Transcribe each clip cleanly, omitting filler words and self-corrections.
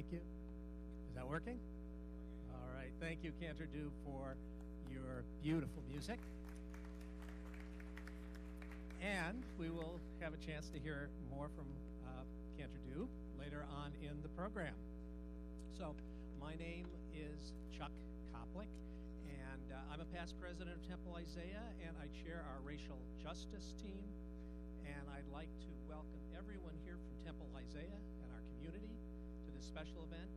Thank you. Is that working? All right. Thank you, Cantor Du, for your beautiful music. And we will have a chance to hear more from Cantor Du later on in the program. So my name is Chuck Koplik, and I'm a past president of Temple Isaiah, and I chair our racial justice team. And I'd like to welcome everyone here from Temple Isaiah and our community to this special event.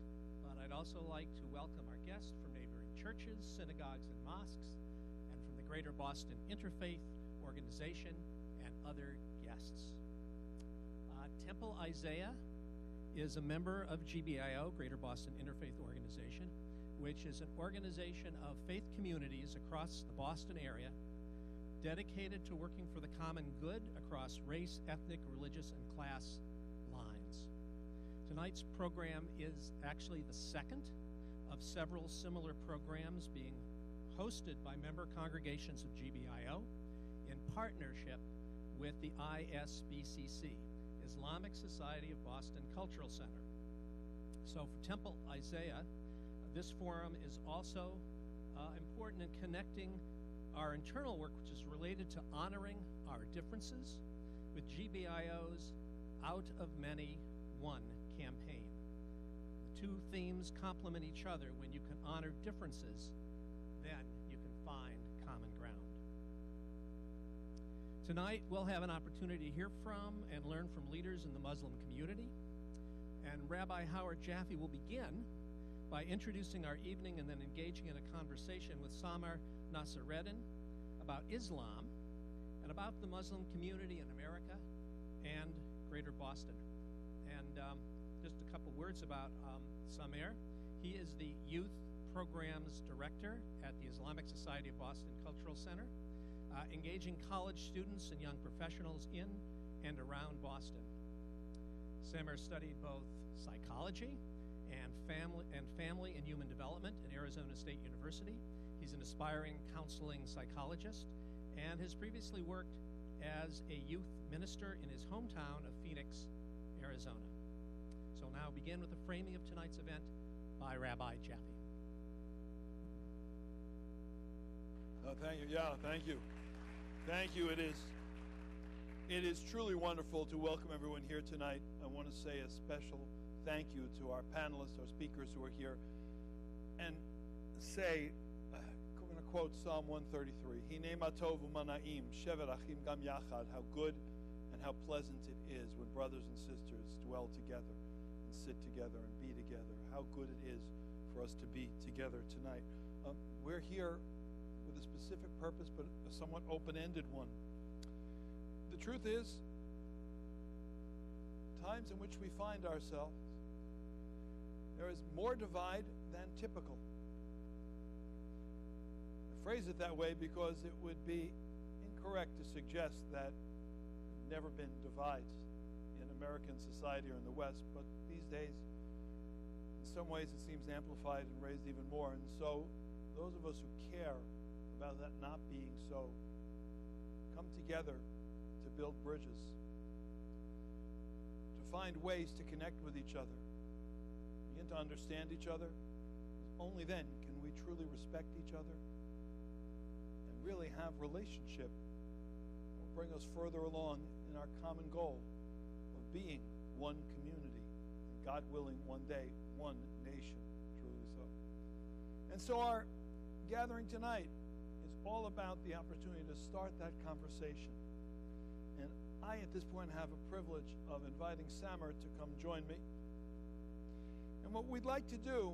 But I'd also like to welcome our guests from neighboring churches, synagogues, and mosques, and from the Greater Boston Interfaith Organization and other guests. Temple Isaiah is a member of GBIO, Greater Boston Interfaith Organization, which is an organization of faith communities across the Boston area dedicated to working for the common good across race, ethnic, religious, and class lines. Tonight's program is actually the second of several similar programs being hosted by member congregations of GBIO in partnership with the ISBCC, Islamic Society of Boston Cultural Center, So for Temple Isaiah, this forum is also important in connecting our internal work, which is related to honoring our differences, with GBIO's Out of Many, One campaign. The two themes complement each other. When you can honor differences, then you can find common ground. Tonight, we'll have an opportunity to hear from and learn from leaders in the Muslim community. And Rabbi Howard Jaffe will begin by introducing our evening and then engaging in a conversation with Samar Nassereddin about Islam and about the Muslim community in America and Greater Boston. And just a couple words about Samir. He is the Youth Programs Director at the Islamic Society of Boston Cultural Center, engaging college students and young professionals in and around Boston. Samir studied both psychology and family and human development at Arizona State University. He's an aspiring counseling psychologist and has previously worked as a youth minister in his hometown of Phoenix, Arizona. So now begin with the framing of tonight's event by Rabbi Jaffe. Thank you. Yeah, thank you. Thank you. It is truly wonderful to welcome everyone here tonight. I want to say a special thank you to our panelists, our speakers who are here, and say, I'm going to quote Psalm 133, Hine ma tov u'manaim, shevet achim gam yachad, how good and how pleasant it is when brothers and sisters dwell together and sit together and be together. How good it is for us to be together tonight. We're here with a specific purpose, but a somewhat open-ended one. The truth is, times in which we find ourselves, there is more divide than typical. I phrase it that way because it would be incorrect to suggest that there have never been divides in American society or in the West, but these days, in some ways, it seems amplified and raised even more. And so, those of us who care about that not being so, come together to build bridges, to find ways to connect with each other, begin to understand each other. Only then can we truly respect each other and really have relationship that will bring us further along in our common goal of being one community, and God willing, one day, one nation, truly so. And so our gathering tonight is all about the opportunity to start that conversation. And I, at this point, have a privilege of inviting Samar to come join me. And what we'd like to do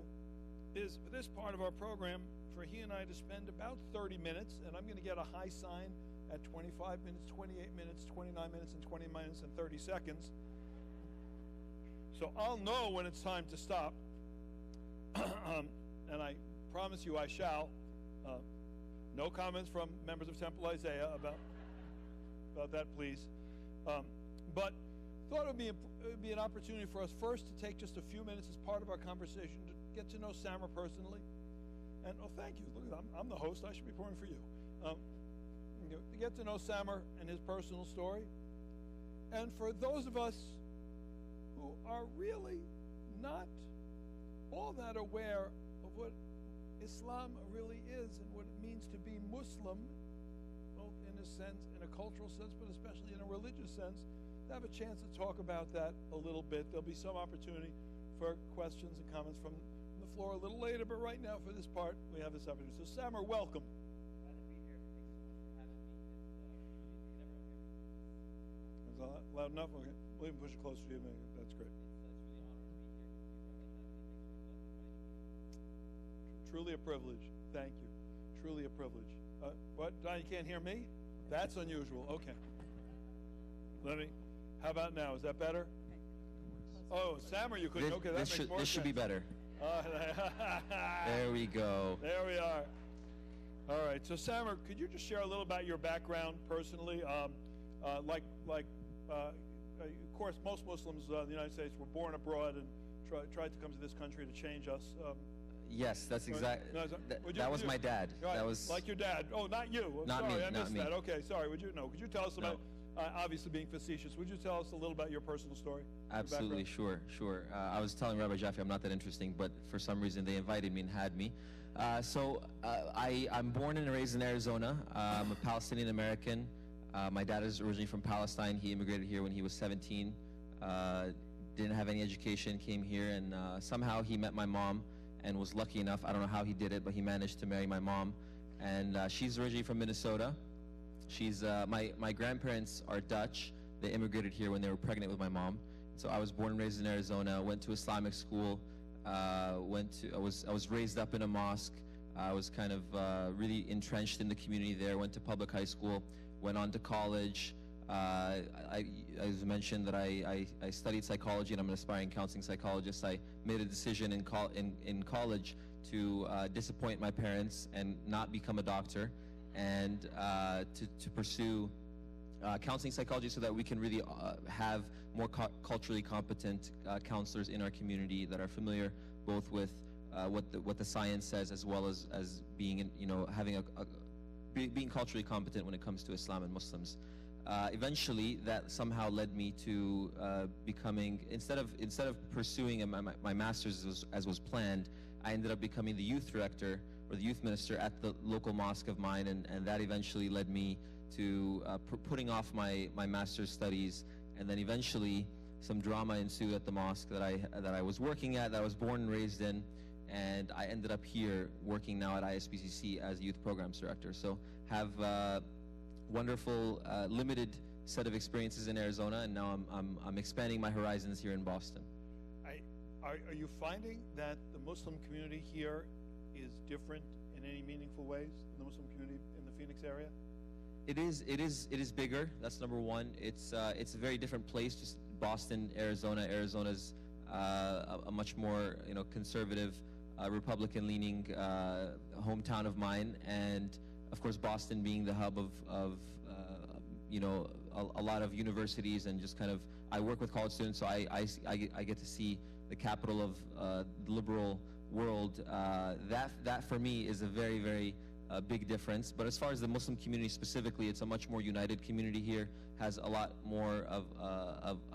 is, for this part of our program, for he and I to spend about 30 minutes, and I'm going to get a high sign at 25 minutes, 28 minutes, 29 minutes, and 20 minutes, and 30 seconds. So I'll know when it's time to stop. And I promise you I shall. No comments from members of Temple Isaiah about that, please. But thought it would be an opportunity for us first to take just a few minutes as part of our conversation to get to know Samar personally. And thank you. Look, I'm the host. I should be pouring for you. To get to know Samar and his personal story. And for those of us who are really not all that aware of what Islam really is and what it means to be Muslim, both in a sense, in a cultural sense, but especially in a religious sense, to have a chance to talk about that a little bit. There'll be some opportunity for questions and comments from the floor a little later, but right now for this part, we have this opportunity. So Samar, welcome. Glad to be here. Thanks so much for having me. Is that loud enough? Okay. We'll even push it closer to you. That's great. It's really an honor to be here with you, Rabbi Jaffe. Thanks for inviting me. Truly a privilege. Thank you. Truly a privilege. What? Don, you can't hear me? That's unusual. Okay. How about now? Is that better? Oh, Samar, you couldn't. Okay, that makes more sense. This should be better. There we go. There we are. All right. So, Samar, could you just share a little about your background personally? Of course, most Muslims in the United States were born abroad and tried to come to this country to change us. Yes, that's exactly. That was my dad. Right, that was like your dad. Oh, not you. Not sorry, me, I missed not me. that. Okay, sorry. Could you tell us about obviously being facetious. Would you tell us a little about your personal story? Absolutely, sure. I was telling Rabbi Jaffe I'm not that interesting, but for some reason they invited me and had me. I'm born and raised in Arizona. I'm a Palestinian American. My dad is originally from Palestine. He immigrated here when he was 17. Didn't have any education, came here, and somehow he met my mom and was lucky enough, I don't know how he did it, but he managed to marry my mom. And she's originally from Minnesota. She's my grandparents are Dutch. They immigrated here when they were pregnant with my mom. So I was born and raised in Arizona, went to Islamic school, I was raised up in a mosque. I was kind of really entrenched in the community there, went to public high school, went on to college. I mentioned that I studied psychology, and I'm an aspiring counseling psychologist. I made a decision in college to disappoint my parents and not become a doctor, and to pursue counseling psychology so that we can really have more culturally competent counselors in our community that are familiar both with what the science says, as well as being having being culturally competent when it comes to Islam and Muslims. Eventually, that somehow led me to becoming, instead of pursuing my master's as was planned, I ended up becoming the youth director or the youth minister at the local mosque of mine, and that eventually led me to putting off my master's studies, and then eventually some drama ensued at the mosque that I was working at, that I was born and raised in, and I ended up here working now at ISBCC as youth programs director. So have wonderful limited set of experiences in Arizona, and now I'm expanding my horizons here in Boston. Are you finding that the Muslim community here is different in any meaningful ways than the Muslim community in the Phoenix area? It is bigger. That's number one. It's a very different place. Just Boston, Arizona. Arizona's a much more conservative, Republican-leaning hometown of mine, and of course Boston being the hub of a lot of universities, and just kind of I work with college students, so I get to see the capital of the liberal world. That for me is a very, very big difference. But as far as the Muslim community specifically, it's a much more united community here, has a lot more of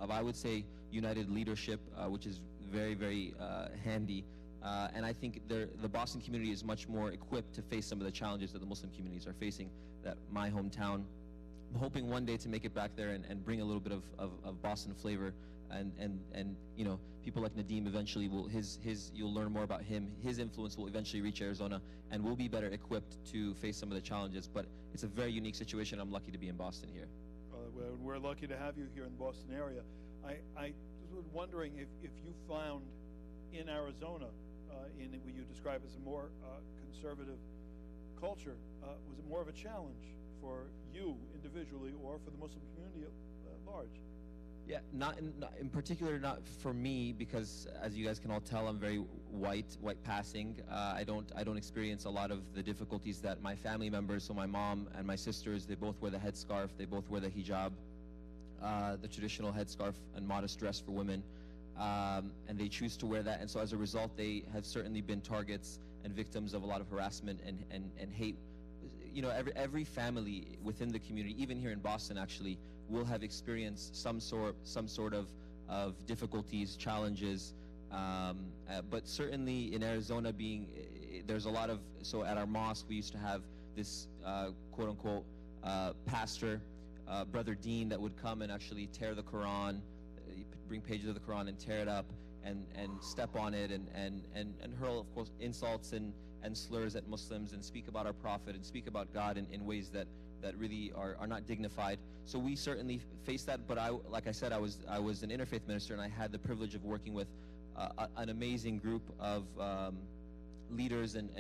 I would say united leadership, which is very, very handy. And I think the Boston community is much more equipped to face some of the challenges that the Muslim communities are facing, that my hometown. I'm hoping one day to make it back there and bring a little bit of Boston flavor, and people like Nadim eventually you'll learn more about him. His influence will eventually reach Arizona, and we'll be better equipped to face some of the challenges. But it's a very unique situation. I'm lucky to be in Boston here. We're lucky to have you here in the Boston area. I was wondering if you found in Arizona, in what you describe as a more conservative culture, was it more of a challenge for you individually or for the Muslim community at large? Yeah, not in particular, not for me, because as you guys can all tell, I'm very white passing. I don't experience a lot of the difficulties that my family members, so my mom and my sisters, they both wear the headscarf, they both wear the hijab, the traditional headscarf and modest dress for women, and they choose to wear that, and so as a result, they have certainly been targets and victims of a lot of harassment and hate. Every family within the community, even here in Boston actually, will have experienced some sort of difficulties, challenges, but certainly in Arizona there's a lot of, so at our mosque we used to have this quote unquote pastor, Brother Dean, that would come and actually tear the Quran, bring pages of the Quran and tear it up and step on it and hurl, of course, insults and slurs at Muslims, and speak about our Prophet and speak about God in ways that really are not dignified. So we certainly faced that, but like I said, I was an interfaith minister, and I had the privilege of working with an amazing group of leaders and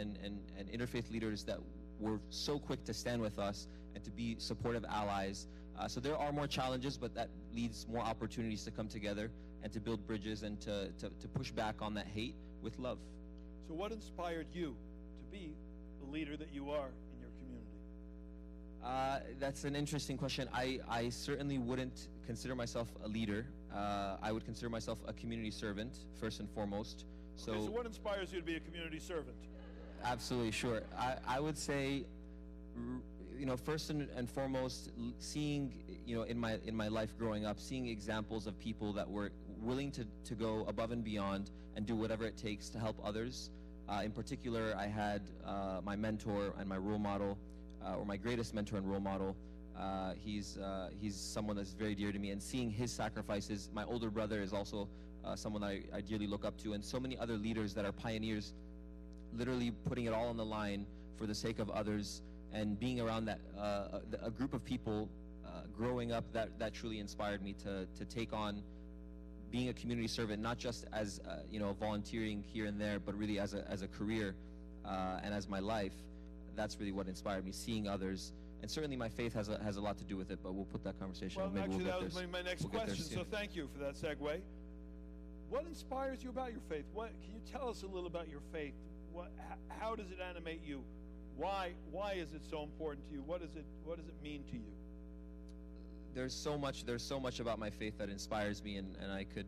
interfaith leaders that were so quick to stand with us and to be supportive allies. So there are more challenges, but that leads more opportunities to come together and to build bridges and to push back on that hate with love. So what inspired you to be the leader that you are in your community? That's an interesting question. I certainly wouldn't consider myself a leader. I would consider myself a community servant, first and foremost. So what inspires you to be a community servant? Absolutely, sure. I would say first and foremost, seeing, in my life growing up, seeing examples of people that were willing to go above and beyond and do whatever it takes to help others. In particular, I had my mentor and my role model, or my greatest mentor and role model. He's someone that's very dear to me, and seeing his sacrifices. My older brother is also someone that I dearly look up to, and so many other leaders that are pioneers, literally putting it all on the line for the sake of others, and being around that a group of people growing up that truly inspired me to take on being a community servant, not just as volunteering here and there, but really as a career and as my life. That's really what inspired me, seeing others. And certainly my faith has a lot to do with it, but we'll put that conversation. Well, maybe actually, we'll that was my next question, so thank you for that segue. What inspires you about your faith? Can you tell us a little about your faith? How does it animate you? Why is it so important to you? What does it mean to you? There's so much about my faith that inspires me, and I could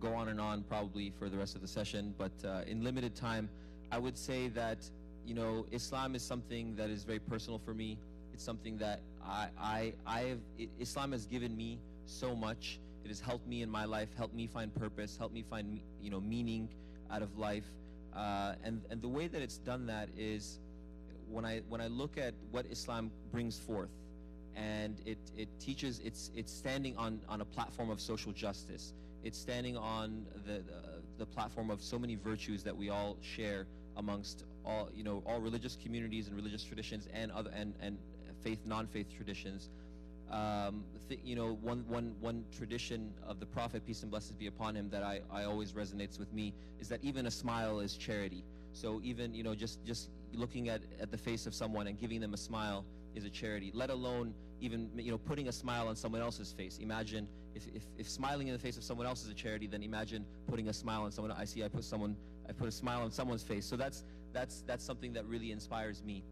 go on and on probably for the rest of the session, but in limited time, I would say that Islam is something that is very personal for me. It's something that Islam has given me so much. It has helped me in my life, helped me find purpose, helped me find meaning out of life, and the way that it's done that is when I look at what Islam brings forth, and it teaches, it's standing on a platform of social justice. It's standing on the platform of so many virtues that we all share amongst all religious communities and religious traditions and other and faith non-faith traditions. One tradition of the Prophet, peace and blessings be upon him, that I always resonates with me is that even a smile is charity. So even just looking at the face of someone and giving them a smile is a charity, let alone even putting a smile on someone else's face. Imagine if smiling in the face of someone else is a charity, then imagine putting a smile on someone. I put a smile on someone's face. So that's something that really inspires me.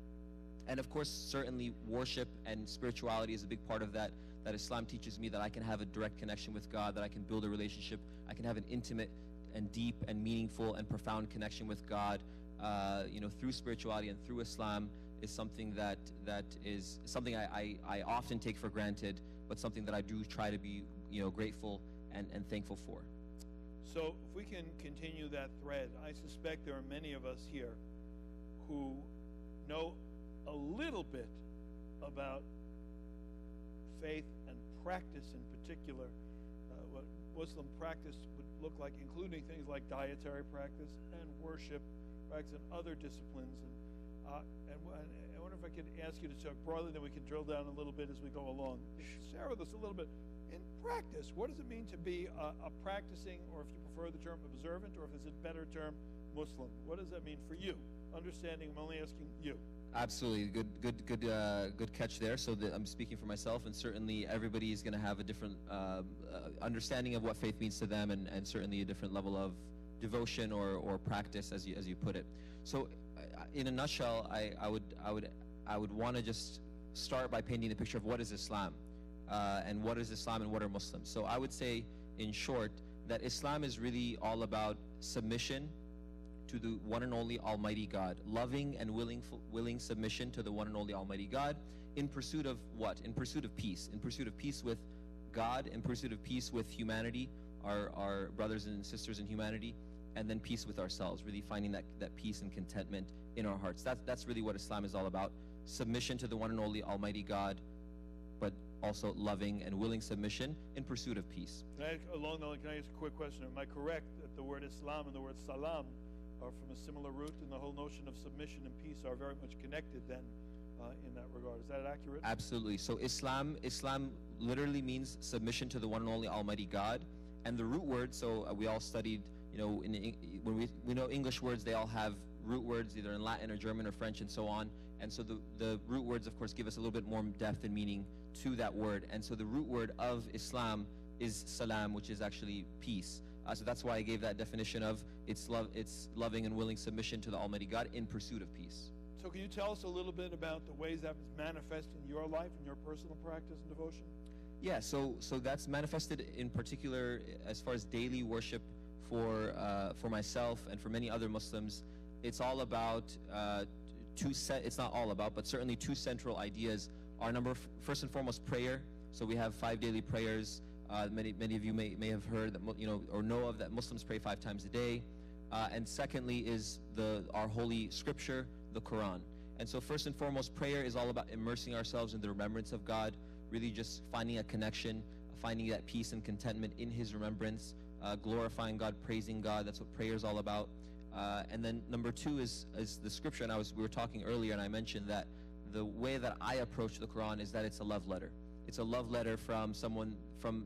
And of course, certainly worship and spirituality is a big part of that Islam teaches me, that I can have a direct connection with God, that I can build a relationship, I can have an intimate and deep and meaningful and profound connection with God through spirituality and through Islam, is something that is something I often take for granted, but something that I do try to be grateful and thankful for. So if we can continue that thread, I suspect there are many of us here who know a little bit about faith and practice in particular, what Muslim practice would look like, including things like dietary practice and worship practice and other disciplines. And I wonder if I could ask you to talk broadly, then we can drill down a little bit as we go along. Share with us a little bit. In practice, what does it mean to be a practicing, or if you prefer the term observant, or if it's a better term, Muslim? What does that mean for you? Understanding, I'm only asking you. Absolutely, good catch there. So I'm speaking for myself, and certainly everybody is going to have a different understanding of what faith means to them, and certainly a different level of devotion or practice, as you put it. So, in a nutshell, I would want to just start by painting the picture of what is Islam, and what is Islam and what are Muslims. So I would say, in short, that Islam is really all about submission to the one and only Almighty God, loving and willing submission to the one and only Almighty God, in pursuit of what? In pursuit of peace. In pursuit of peace with God, in pursuit of peace with humanity, our brothers and sisters in humanity, and then peace with ourselves, really finding that peace and contentment in our hearts. That's really what Islam is all about. Submission to the one and only Almighty God, but also loving and willing submission in pursuit of peace. Can I ask a quick question? Am I correct that the word Islam and the word salam are from a similar root, and the whole notion of submission and peace are very much connected then in that regard? Is that accurate? Absolutely. So Islam literally means submission to the one and only Almighty God, and the root word, so we all studied, when we know English words, they all have root words either in Latin or German or French and so on, and so the root words, of course, give us a little bit more depth and meaning to that word. And so the root word of Islam is salam, which is actually peace. So that's why I gave that definition of it's loving and willing submission to the Almighty God in pursuit of peace. So can you tell us a little bit about the ways that manifest in your life, in your personal practice and devotion? Yeah, so that's manifested in particular as far as daily worship for myself and for many other Muslims. It's all about it's not all about, but certainly two central ideas are first and foremost prayer. So we have 5 daily prayers. Many of you may have heard that, or know of, that Muslims pray 5 times a day. And secondly is our holy scripture, the Quran. And so first and foremost, prayer is all about immersing ourselves in the remembrance of God, really just finding a connection, finding that peace and contentment in His remembrance, glorifying God, praising God. That's what prayer is all about. And then number 2 is the scripture. And we were talking earlier, and I mentioned that the way that I approach the Quran is that it's a love letter. It's a love letter from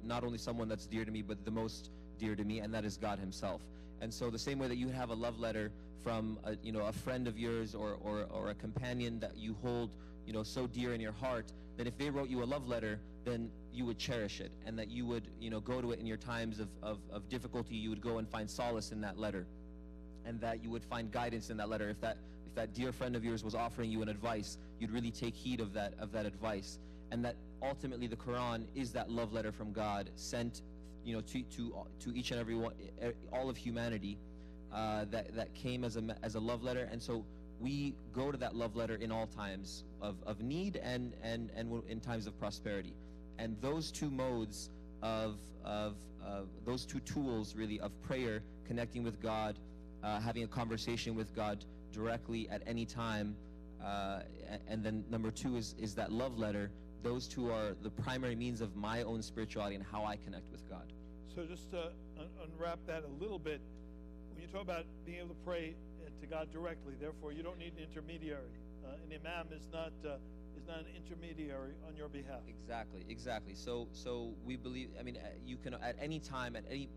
not only someone that's dear to me, but the most dear to me, and that is God Himself. And so the same way that you have a love letter from a friend of yours or a companion that you hold so dear in your heart, then if they wrote you a love letter, then you would cherish it, and that you would go to it in your times of difficulty. You would go and find solace in that letter, and that you would find guidance in that letter. If that dear friend of yours was offering you an advice, you'd really take heed of that advice. And that ultimately the Quran is that love letter from God sent to each and every one, all of humanity, that came as a love letter. And so we go to that love letter in all times of need and in times of prosperity. And those two modes of those two tools really of prayer, connecting with God, having a conversation with God directly at any time, and then number 2 is that love letter. Those two are the primary means of my own spirituality and how I connect with God. So just to unwrap that a little bit, when you talk about being able to pray to God directly, therefore you don't need an intermediary. An imam is not an intermediary on your behalf. Exactly. So we believe. I mean, you can at any time,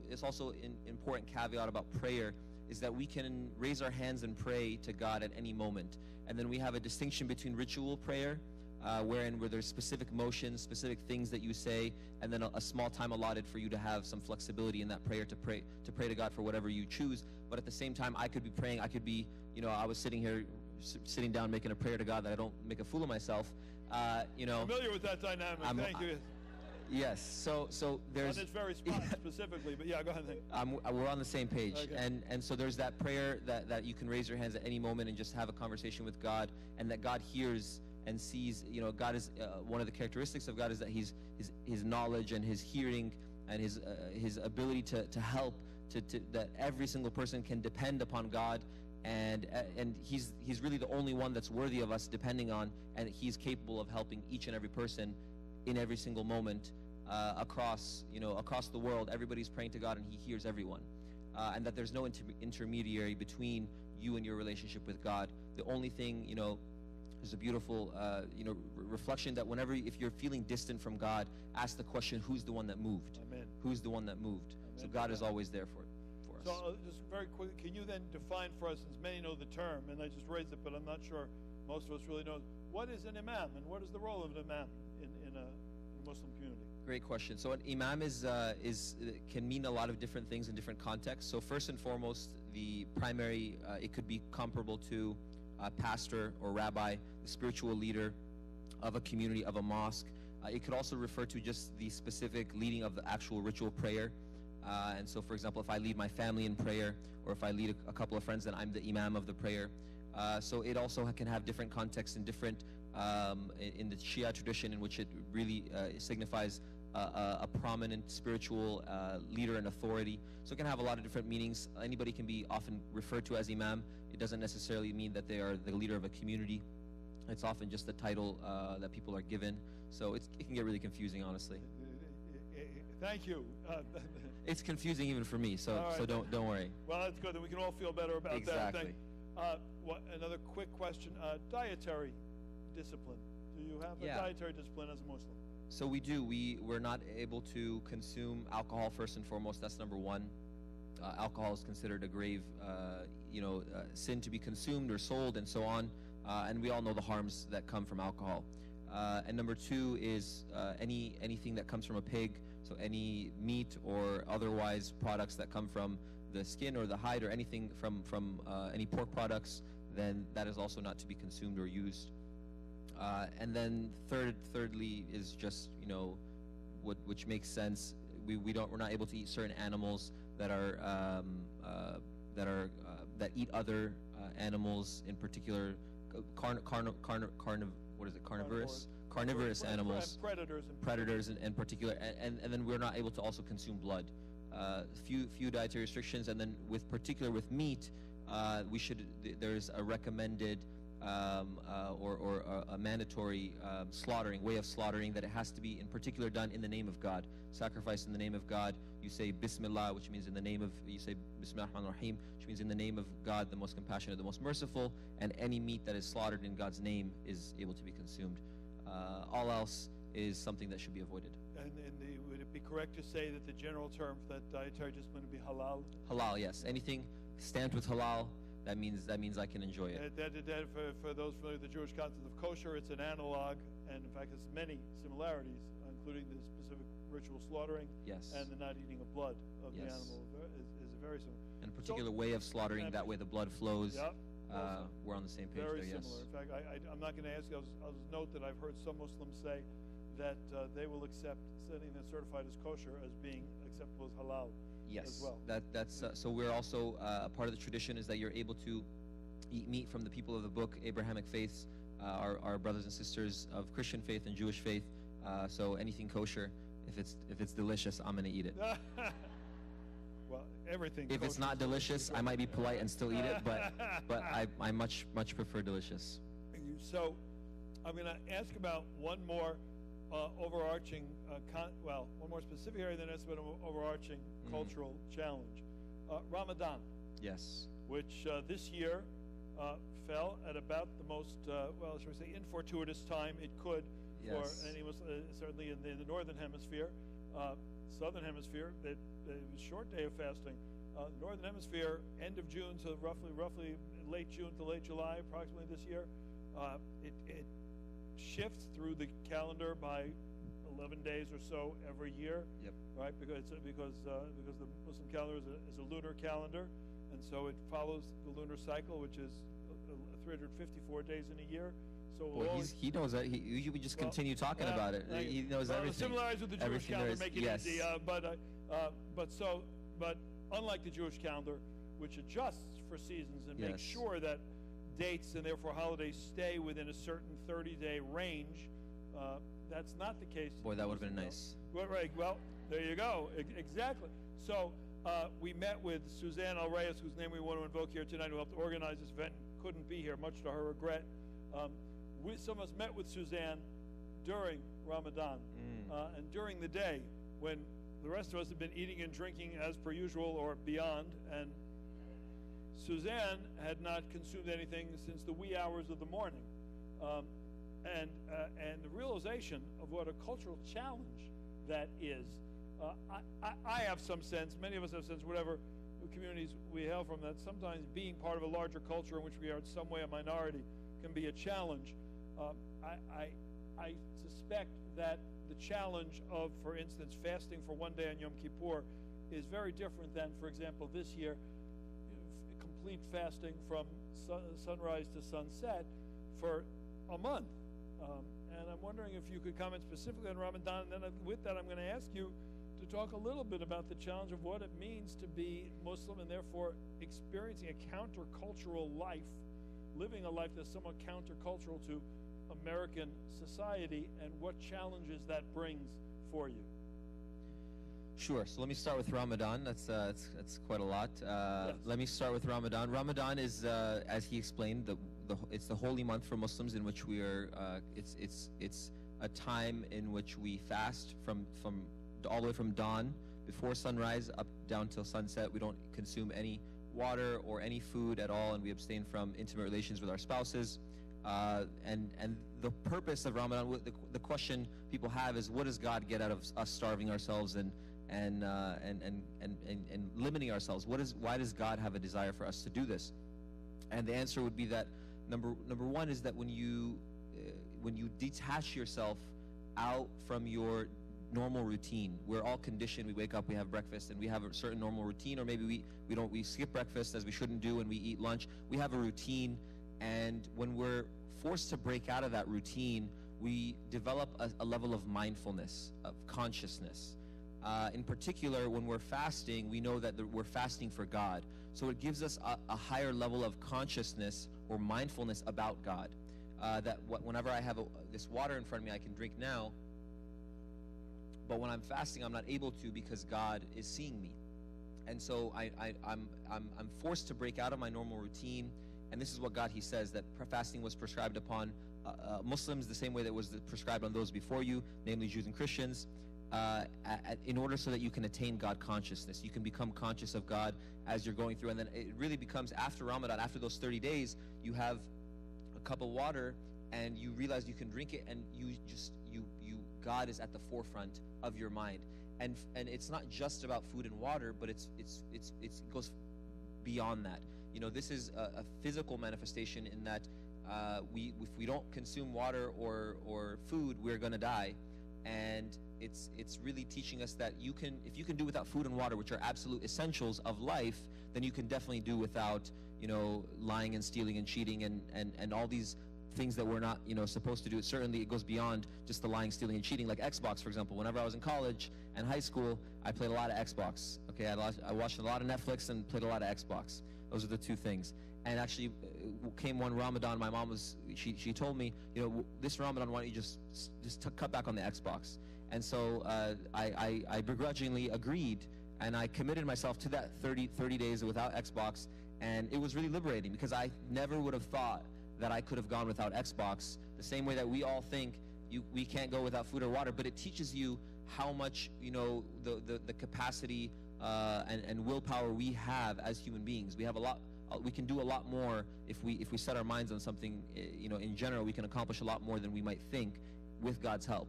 It's also an important caveat about prayer is that we can raise our hands and pray to God at any moment, and then we have a distinction between ritual prayer, where there's specific motions, specific things that you say, and then a small time allotted for you to have some flexibility in that prayer to pray to God for whatever you choose. But at the same time, I could be praying. I could be, I was sitting down making a prayer to God that I don't make a fool of myself. Familiar with that dynamic. Thank you. Yes. So there's on this very spot specifically, but yeah, go ahead. We're on the same page, okay. And so there's that prayer that you can raise your hands at any moment and just have a conversation with God, and that God hears and sees. God is one of the characteristics of God is that his knowledge and His hearing and His ability to help that every single person can depend upon God, and He's really the only one that's worthy of us depending on, and He's capable of helping each and every person in every single moment across the world. Everybody's praying to God, and He hears everyone, and that there's no intermediary between you and your relationship with God. The only thing, there's a beautiful reflection that if you're feeling distant from God, ask the question, who's the one that moved? Amen. Who's the one that moved? Amen. So God is always there for us. So just very quickly, can you then define for us, since many know the term, and I just raised it, but I'm not sure most of us really know, what is an imam, and what is the role of an imam in a Muslim community? Great question. So an imam can mean a lot of different things in different contexts. So first and foremost, the primary, it could be comparable to a pastor or rabbi, the spiritual leader of a community, of a mosque. It could also refer to just the specific leading of the actual ritual prayer. And so, for example, if I lead my family in prayer, or if I lead a couple of friends, then I'm the imam of the prayer. So it also can have different contexts in different, in the Shia tradition, in which it really signifies a prominent spiritual leader and authority. So it can have a lot of different meanings. Anybody can be often referred to as imam. It doesn't necessarily mean that they are the leader of a community. It's often just the title that people are given. So it can get really confusing, honestly. Thank you. It's confusing even for me, so right, so don't worry. Well, that's good. Then we can all feel better about Exactly. that. Another quick question: dietary discipline. Do you have a dietary discipline as a Muslim? So we do. We're not able to consume alcohol first and foremost. That's number one. Alcohol is considered a grave, sin to be consumed or sold, and so on. And we all know the harms that come from alcohol. And number two is anything that comes from a pig. So any meat or otherwise products that come from the skin or the hide or anything from any pork products, then that is also not to be consumed or used. And then thirdly is just which makes sense. We're not able to eat certain animals that eat other animals, in particular what is it? Carnivorous animals. Predators. Predators in particular, and then we're not able to also consume blood. Few dietary restrictions, and then with meat, there's a recommended or a mandatory way of slaughtering, that it has to be in particular done in the name of God, sacrifice in the name of God. You say Bismillah, which means you say Bismillah ar-Rahman ar-Rahim, which means in the name of God, the most compassionate, the most merciful, and any meat that is slaughtered in God's name is able to be consumed. All else is something that should be avoided. And would it be correct to say that the general term for that dietary discipline would be halal? Halal, yes. Anything stamped with halal, that means I can enjoy it. For those familiar with the Jewish concept of kosher, it's an analog, and in fact, there's many similarities, including the specific ritual slaughtering, yes, and the not eating of blood of the yes, animal is very similar. And a particular way of slaughtering, that way the blood flows. Yep. We're on the same page Very there, similar. yes. In fact, I'm not going to ask you. I'll just note that I've heard some Muslims say that they will accept something that's certified as kosher as being acceptable as halal. Yes, as well. That's so we're also a part of the tradition is that you're able to eat meat from the people of the book, Abrahamic faiths, our brothers and sisters of Christian faith and Jewish faith. So anything kosher, if it's delicious, I'm gonna eat it. Well, everything. If it's not delicious, I might be polite and still eat it, but I much prefer delicious. So, I'm going to ask about one more overarching, one more specific area, then ask about an overarching cultural challenge. Ramadan. Yes. Which this year fell at about the most, shall we say, infortuitous time it could for any Muslim, certainly in the northern hemisphere. Southern hemisphere, it was a short day of fasting. Northern hemisphere, end of June to roughly late June to late July, approximately this year. It shifts through the calendar by 11 days or so every year. Yep. Right, because the Muslim calendar is a lunar calendar, and so it follows the lunar cycle, which is 354 days in a year. So he knows that. We just continue talking about it. He knows everything. The similarities with the Jewish calendar make it yes. easy. But unlike the Jewish calendar, which adjusts for seasons and makes sure that dates and therefore holidays stay within a certain 30-day range, that's not the case. Boy, that would have been nice. Right. Well, there you go. Exactly. So we met with Suzanne Al-Reyes, whose name we want to invoke here tonight, who helped organize this event. Couldn't be here, much to her regret. Some of us met with Suzanne during Ramadan, and during the day when the rest of us have been eating and drinking as per usual or beyond, and Suzanne had not consumed anything since the wee hours of the morning. And the realization of what a cultural challenge that is, I have some sense, many of us have sense, whatever communities we hail from, that sometimes being part of a larger culture in which we are in some way a minority can be a challenge. I suspect that the challenge of, for instance, fasting for one day on Yom Kippur is very different than, for example, this year, complete fasting from sunrise to sunset for a month. And I'm wondering if you could comment specifically on Ramadan, and then with that I'm going to ask you to talk a little bit about the challenge of what it means to be Muslim and therefore experiencing a countercultural life, living a life that's somewhat countercultural to American society, and what challenges that brings for you. Sure. So let me start with Ramadan. That's quite a lot. Yes. Let me start with Ramadan. Ramadan is, as he explained, it's the holy month for Muslims in which we are. It's a time in which we fast from all the way from dawn, before sunrise, up down till sunset. We don't consume any water or any food at all, and we abstain from intimate relations with our spouses. And the purpose of Ramadan, the question people have is, what does God get out of us starving ourselves and limiting ourselves? Why does God have a desire for us to do this? And the answer would be that number one is that when you detach yourself out from your normal routine, we're all conditioned. We wake up, we have breakfast, and we have a certain normal routine, or maybe we skip breakfast as we shouldn't do, and we eat lunch. We have a routine, and when we're forced to break out of that routine, we develop a level of mindfulness, of consciousness, In particular, when we're fasting, we know that we're fasting for God. So it gives us a higher level of consciousness or mindfulness about God. Whenever I have this water in front of me, I can drink now. But when I'm fasting, I'm not able to because God is seeing me. And so I'm forced to break out of my normal routine. And this is what He says, that fasting was prescribed upon Muslims the same way that it was prescribed on those before you, namely Jews and Christians, in order so that you can attain God consciousness. You can become conscious of God as you're going through. And then it really becomes, after Ramadan, after those 30 days, you have a cup of water and you realize you can drink it, and God is at the forefront of your mind. And it's not just about food and water, but it goes beyond that. You know, this is a physical manifestation in that if we don't consume water or food, we're going to die. And it's really teaching us that if you can do without food and water, which are absolute essentials of life, then you can definitely do without, lying and stealing and cheating and all these things that we're not, supposed to do. Certainly it goes beyond just the lying, stealing, and cheating. Like Xbox, for example. Whenever I was in college and high school, I played a lot of Xbox. Okay, I watched a lot of Netflix and played a lot of Xbox. Those are the two things. And actually, came one Ramadan, my mom she told me, this Ramadan, why don't you just cut back on the Xbox? And so I begrudgingly agreed, and I committed myself to that 30 days without Xbox, and it was really liberating because I never would have thought that I could have gone without Xbox, the same way that we all think we can't go without food or water. But it teaches you how much the capacity and willpower we have as human beings. We have a lot. We can do a lot more if we set our minds on something. In general, we can accomplish a lot more than we might think with God's help.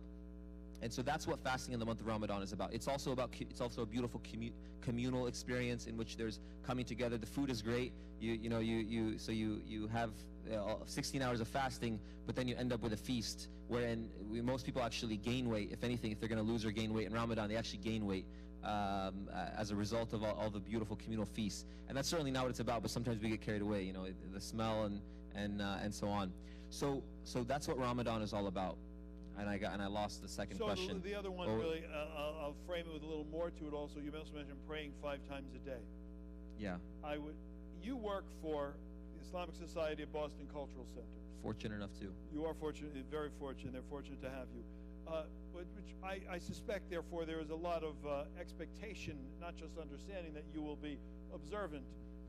And so that's what fasting in the month of Ramadan is about. It's also a beautiful communal experience in which there's coming together. The food is great. You have 16 hours of fasting, but then you end up with a feast wherein most people actually gain weight. If anything, if they're going to lose or gain weight in Ramadan, they actually gain weight as a result of all the beautiful communal feasts. And that's certainly not what it's about, but sometimes we get carried away, the smell and so on. So that's what Ramadan is all about. And I lost the second question. So the other one, really, I'll frame it with a little more to it also. You also mentioned praying 5 times a day. Yeah. You work for the Islamic Society of Boston Cultural Center. Fortunate enough to. You are fortunate, very fortunate. They're fortunate to have you. Which I suspect, therefore, there is a lot of expectation, not just understanding that you will be observant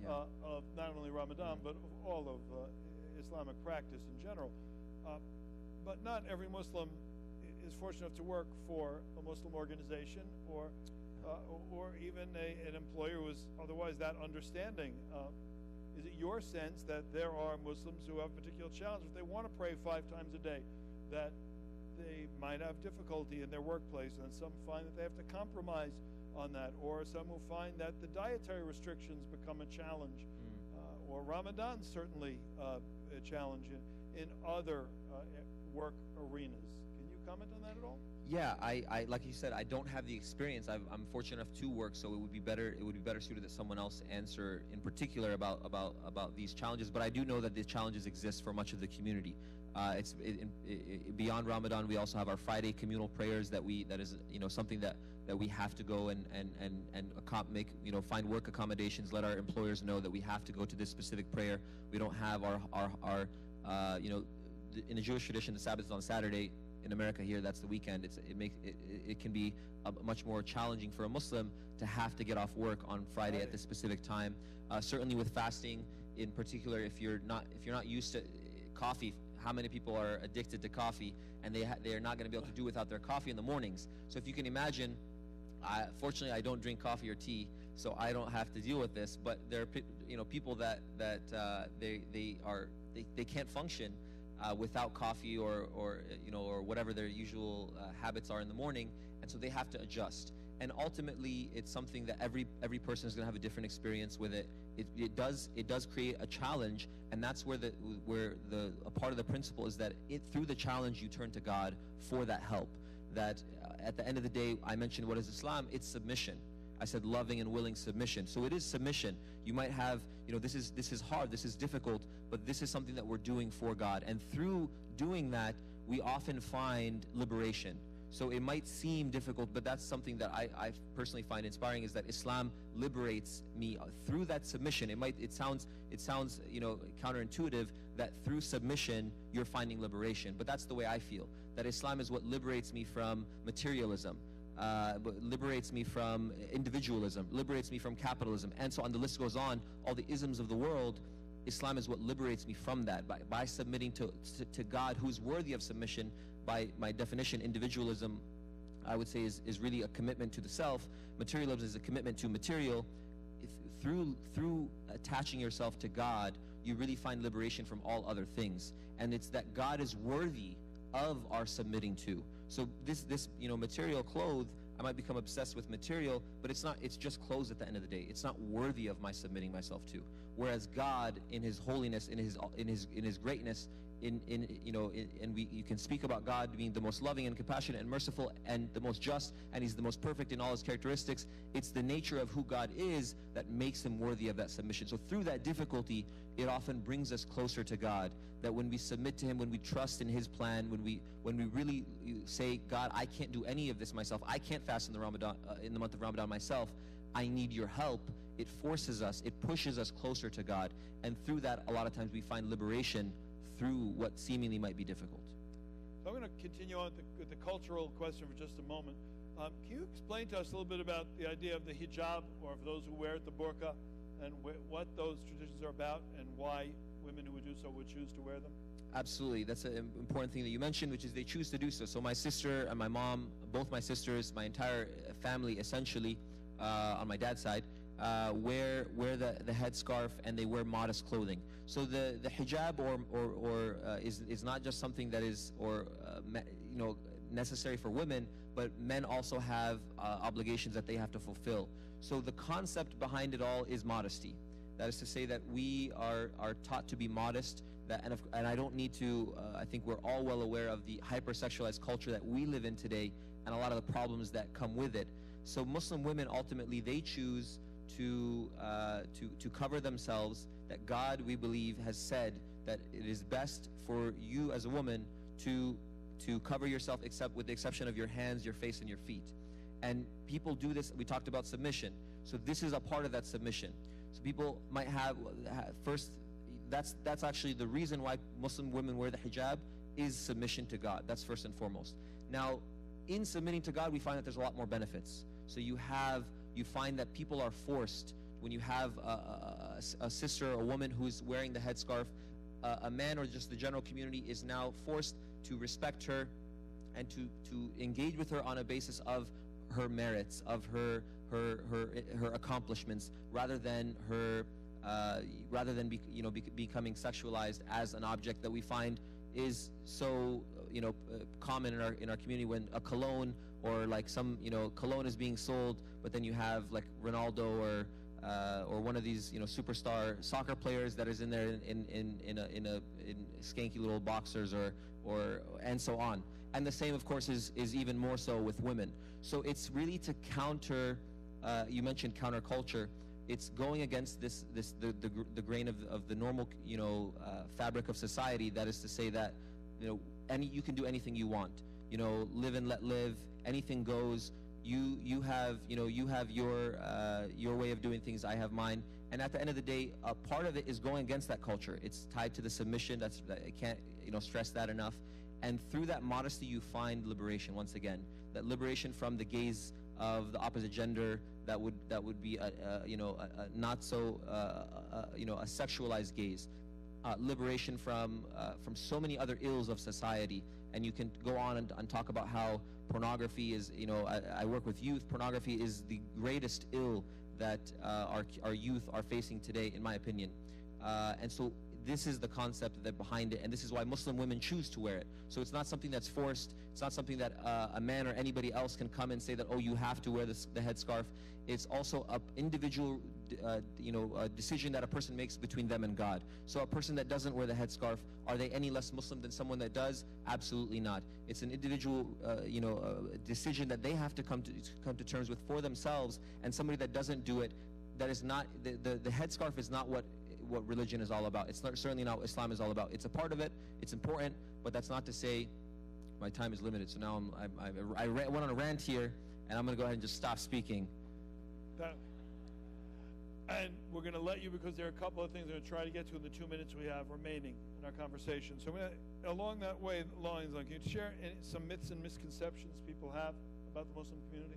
of not only Ramadan, but of all of Islamic practice in general. But not every Muslim is fortunate enough to work for a Muslim organization or even an employer who is otherwise that understanding. Is it your sense that there are Muslims who have a particular challenge? If they want to pray 5 times a day, that they might have difficulty in their workplace, and some find that they have to compromise on that, or some who find that the dietary restrictions become a challenge, or Ramadan certainly a challenge in other work arenas. Can you comment on that at all? Yeah, I like you said, I don't have the experience. I'm fortunate enough to work, so it would be better suited that someone else answer in particular about these challenges. But I do know that the challenges exist for much of the community. Beyond Ramadan, we also have our Friday communal prayers that is something that we have to go and find work accommodations, let our employers know that we have to go to this specific prayer. We don't have our in the Jewish tradition, the Sabbath is on Saturday. In America here, that's the weekend. It can be much more challenging for a Muslim to have to get off work on Friday at this specific time. Certainly with fasting, in particular, if you're not used to coffee, how many people are addicted to coffee, and they are not going to be able to do without their coffee in the mornings. So if you can imagine, fortunately I don't drink coffee or tea, so I don't have to deal with this. But there are people that they can't function without coffee or whatever their usual habits are in the morning, and so they have to adjust. And ultimately, it's something that every person is going to have a different experience with it. It does create a challenge, and that's where a part of the principle is that through the challenge you turn to God for that help. That at the end of the day, I mentioned what is Islam? It's submission. I said loving and willing submission. So it is submission. You might have, this is hard, this is difficult, but this is something that we're doing for God. And through doing that, we often find liberation. So it might seem difficult, but that's something that I personally find inspiring, is that Islam liberates me through that submission. It sounds counterintuitive that through submission you're finding liberation, but that's the way I feel. That Islam is what liberates me from materialism, liberates me from individualism, liberates me from capitalism, and so on. The list goes on. All the isms of the world, Islam is what liberates me from that by submitting to God, who's worthy of submission. By my definition, individualism, I would say, is really a commitment to the self. Materialism is a commitment to material. Through attaching yourself to God, you really find liberation from all other things. And it's that God is worthy of our submitting to. So this material clothes, I might become obsessed with material, but it's not. It's just clothes at the end of the day. It's not worthy of my submitting myself to. Whereas God, in His holiness, in His greatness, you can speak about God being the most loving and compassionate and merciful and the most just, and He's the most perfect in all His characteristics. It's the nature of who God is that makes Him worthy of that submission. So through that difficulty, it often brings us closer to God. That when we submit to Him, when we trust in His plan, when we really say, God, I can't do any of this myself. I can't fast in the month of Ramadan myself. I need your help. It forces us, it pushes us closer to God. And through that, a lot of times we find liberation through what seemingly might be difficult. So I'm going to continue on with the cultural question for just a moment. Can you explain to us a little bit about the idea of the hijab, or for those who wear it, the burqa, and what those traditions are about, and why women who would do so would choose to wear them? Absolutely. That's an important thing that you mentioned, which is they choose to do so. So my sister and my mom, both my sisters, my entire family essentially, on my dad's side, wear the headscarf, and they wear modest clothing. So the hijab is not just something that is necessary for women, but men also have obligations that they have to fulfill. So the concept behind it all is modesty. That is to say that we are taught to be modest. And I don't need to. I think we're all well aware of the hypersexualized culture that we live in today, and a lot of the problems that come with it. So Muslim women, ultimately, they choose to cover themselves. That God, we believe, has said that it is best for you as a woman to cover yourself, except with the exception of your hands, your face, and your feet. And people do this. We talked about submission. So this is a part of that submission. So people might have first. That's actually the reason why Muslim women wear the hijab, is submission to God. That's first and foremost. Now, in submitting to God, we find that there's a lot more benefits. So you find that people are forced. When you have a sister, a woman who's wearing the headscarf, a man or just the general community is now forced to respect her and to engage with her on a basis of her merits, of her accomplishments, rather than becoming sexualized as an object that we find is so common in our community, when a cologne or like some cologne is being sold, but then you have like Ronaldo or one of these superstar soccer players that is in there in skanky little boxers or and so on. And the same, of course, is even more so with women. So it's really to counter. You mentioned counterculture. It's going against the grain of the normal fabric of society. That is to say that you can do anything you want. Live and let live. Anything goes. You have your way of doing things. I have mine. And at the end of the day, a part of it is going against that culture. It's tied to the submission. I can't stress that enough. And through that modesty, you find liberation. Once again, that liberation from the gaze of the opposite gender. That would be a not so a sexualized gaze. Liberation from so many other ills of society. And you can go on and talk about how pornography is, I work with youth. Pornography is the greatest ill that our youth are facing today, in my opinion. And so this is the concept that behind it, and this is why Muslim women choose to wear it. So it's not something that's forced. It's not something that a man or anybody else can come and say that, oh, you have to wear the headscarf. It's also an individual a decision that a person makes between them and God. So a person that doesn't wear the headscarf, are they any less Muslim than someone that does? Absolutely not. It's an individual decision that they have to come to terms with for themselves. And somebody that doesn't do it, that is not the headscarf is not what religion is all about. It's certainly not what Islam is all about. It's a part of it. It's important, but that's not to say my time is limited. So now I went on a rant here, and I'm going to go ahead and just stop speaking. And we're going to let you, because there are a couple of things we're going to try to get to in the 2 minutes we have remaining in our conversation. So along that way, lines, can you share some myths and misconceptions people have about the Muslim community?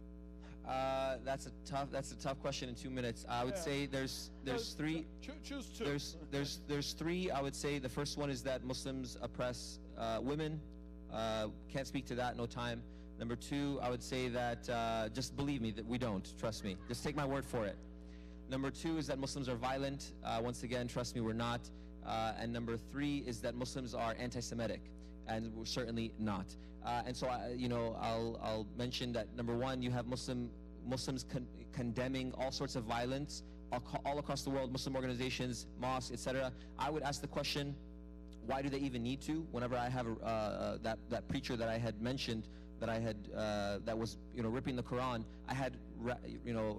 That's a tough question in 2 minutes. I would say there's three. Choose two. There's three. I would say the first one is that Muslims oppress women. Can't speak to that. No time. Number two, I would say that just believe me that we don't. Trust me. Just take my word for it. Number two is that Muslims are violent. Once again, trust me, we're not. And number three is that Muslims are anti-Semitic, and we're certainly not. And so, I'll mention that number one, you have Muslims condemning all sorts of violence all across the world, Muslim organizations, mosques, etc. I would ask the question, why do they even need to? Whenever I have that preacher that I had mentioned, that was ripping the Quran, I had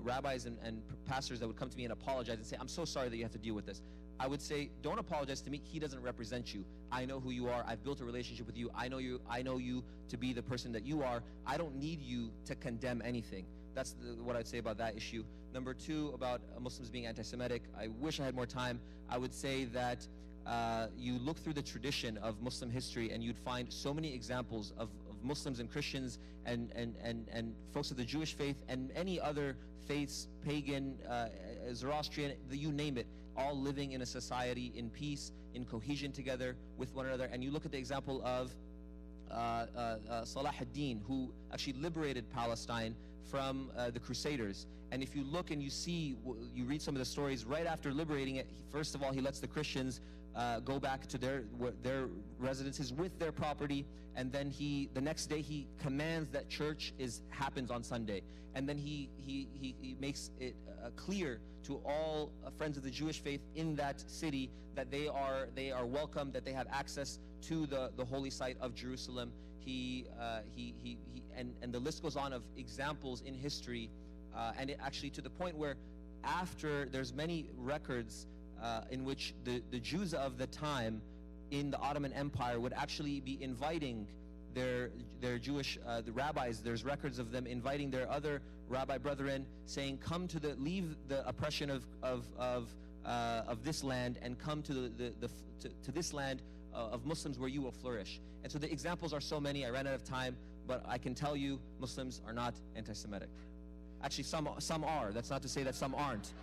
rabbis and pastors that would come to me and apologize and say, I'm so sorry that you have to deal with this. I would say, don't apologize to me. He doesn't represent you. I know who you are. I've built a relationship with you. I know you to be the person that you are. I don't need you to condemn anything. That's what I'd say about that issue. Number two, about Muslims being anti-Semitic, I wish I had more time. I would say that you look through the tradition of Muslim history and you'd find so many examples of Muslims and Christians and folks of the Jewish faith and any other faiths, pagan, Zoroastrian, you name it, all living in a society in peace, in cohesion together with one another. And you look at the example of Salah ad-Din, who actually liberated Palestine from the Crusaders. And if you look and you read some of the stories, right after liberating it, first of all, he lets the Christians go back to their residences with their property, and then the next day he commands that church happens on Sunday, and then he makes it clear to all friends of the Jewish faith in that city that they are welcome, that they have access to the holy site of Jerusalem. And the list goes on of examples in history, and it actually to the point where after there's many records in which the Jews of the time in the Ottoman Empire would actually be inviting their Jewish the rabbis. There's records of them inviting their other rabbi brethren, saying, "Come leave the oppression of this land and come to this land of Muslims where you will flourish." And so the examples are so many. I ran out of time, but I can tell you, Muslims are not anti-Semitic. Actually, some are. That's not to say that some aren't.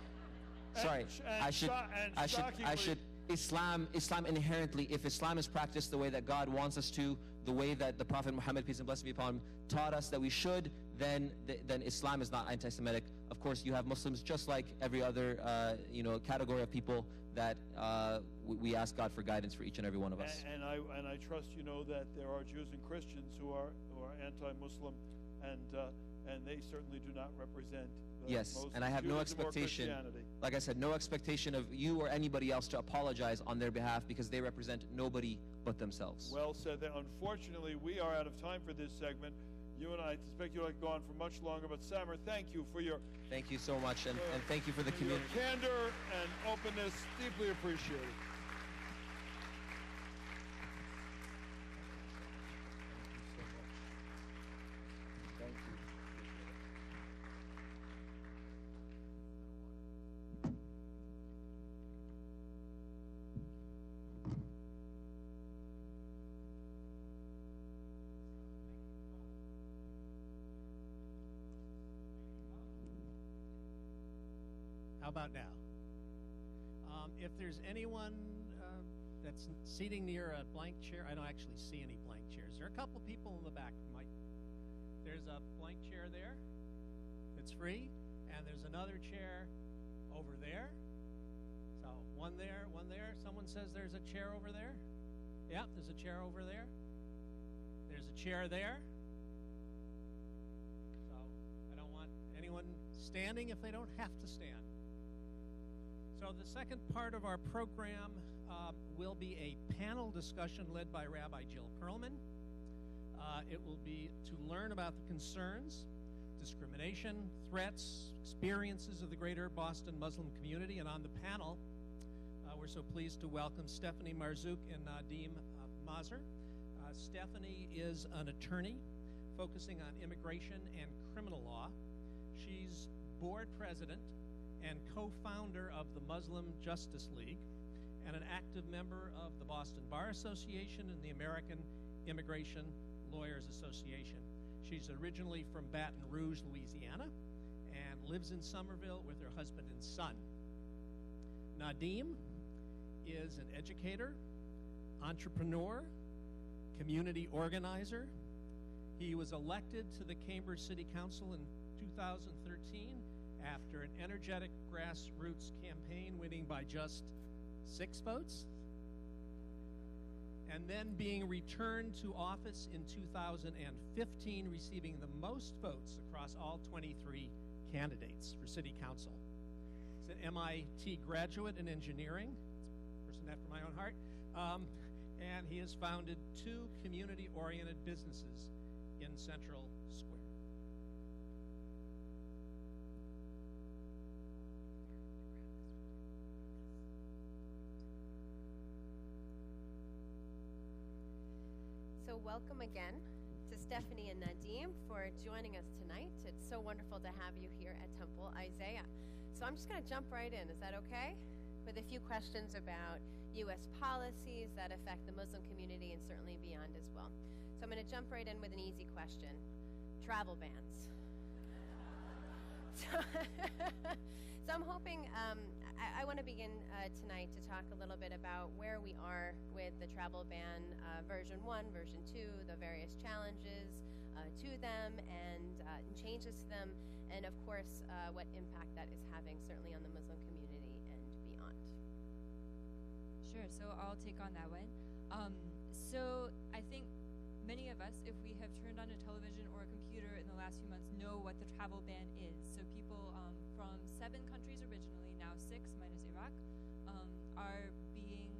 Sorry, I should. Islam inherently, if Islam is practiced the way that God wants us to, the way that the Prophet Muhammad, peace and blessing be upon him, taught us that we should, then Islam is not anti-Semitic. Of course, you have Muslims just like every other category of people that we ask God for guidance for each and every one of us. And I trust you know that there are Jews and Christians who are anti-Muslim, and they certainly do not represent. Yes, and I have no expectation, like I said, no expectation of you or anybody else to apologize on their behalf, because they represent nobody but themselves. Well said. Unfortunately, we are out of time for this segment. You and I suspect you'd like to go on for much longer, but Samer, thank you for your... Thank you so much, and thank you for the community. Your candor and openness, deeply appreciated. How about now? If there's anyone that's seating near a blank chair, I don't actually see any blank chairs. There are a couple people in the back. There's a blank chair there that's free, and there's another chair over there. So one there. Someone says there's a chair over there. Yeah, there's a chair over there. There's a chair there. So I don't want anyone standing if they don't have to stand. So the second part of our program will be a panel discussion led by Rabbi Jill Perlman. It will be to learn about the concerns, discrimination, threats, experiences of the greater Boston Muslim community. And on the panel, we're so pleased to welcome Stephanie Marzouk and Nadim Mazur. Stephanie is an attorney focusing on immigration and criminal law. She's board president and co-founder of the Muslim Justice League and an active member of the Boston Bar Association and the American Immigration Lawyers Association. She's originally from Baton Rouge, Louisiana, and lives in Somerville with her husband and son. Nadim is an educator, entrepreneur, community organizer. He was elected to the Cambridge City Council in 2013 after an energetic grassroots campaign, winning by just 6 votes, and then being returned to office in 2015, receiving the most votes across all 23 candidates for City Council. He's an MIT graduate in engineering, person after my own heart, and he has founded 2 community-oriented businesses in Central Square. So welcome again to Stephanie and Nadim for joining us tonight. It's so wonderful to have you here at Temple Isaiah. So I'm just going to jump right in. Is that okay? With a few questions about U.S. policies that affect the Muslim community and certainly beyond as well. So I'm going to jump right in with an easy question. Travel bans. So I'm hoping, I want to begin tonight to talk a little bit about where we are with the travel ban, version 1, version 2, the various challenges to them and changes to them, and of course what impact that is having certainly on the Muslim community and beyond. Sure, so I'll take on that one. So I think many of us, if we have turned on a television or a computer in the last few months, know what the travel ban is. So people from 7 countries originally, now 6 minus Iraq, are being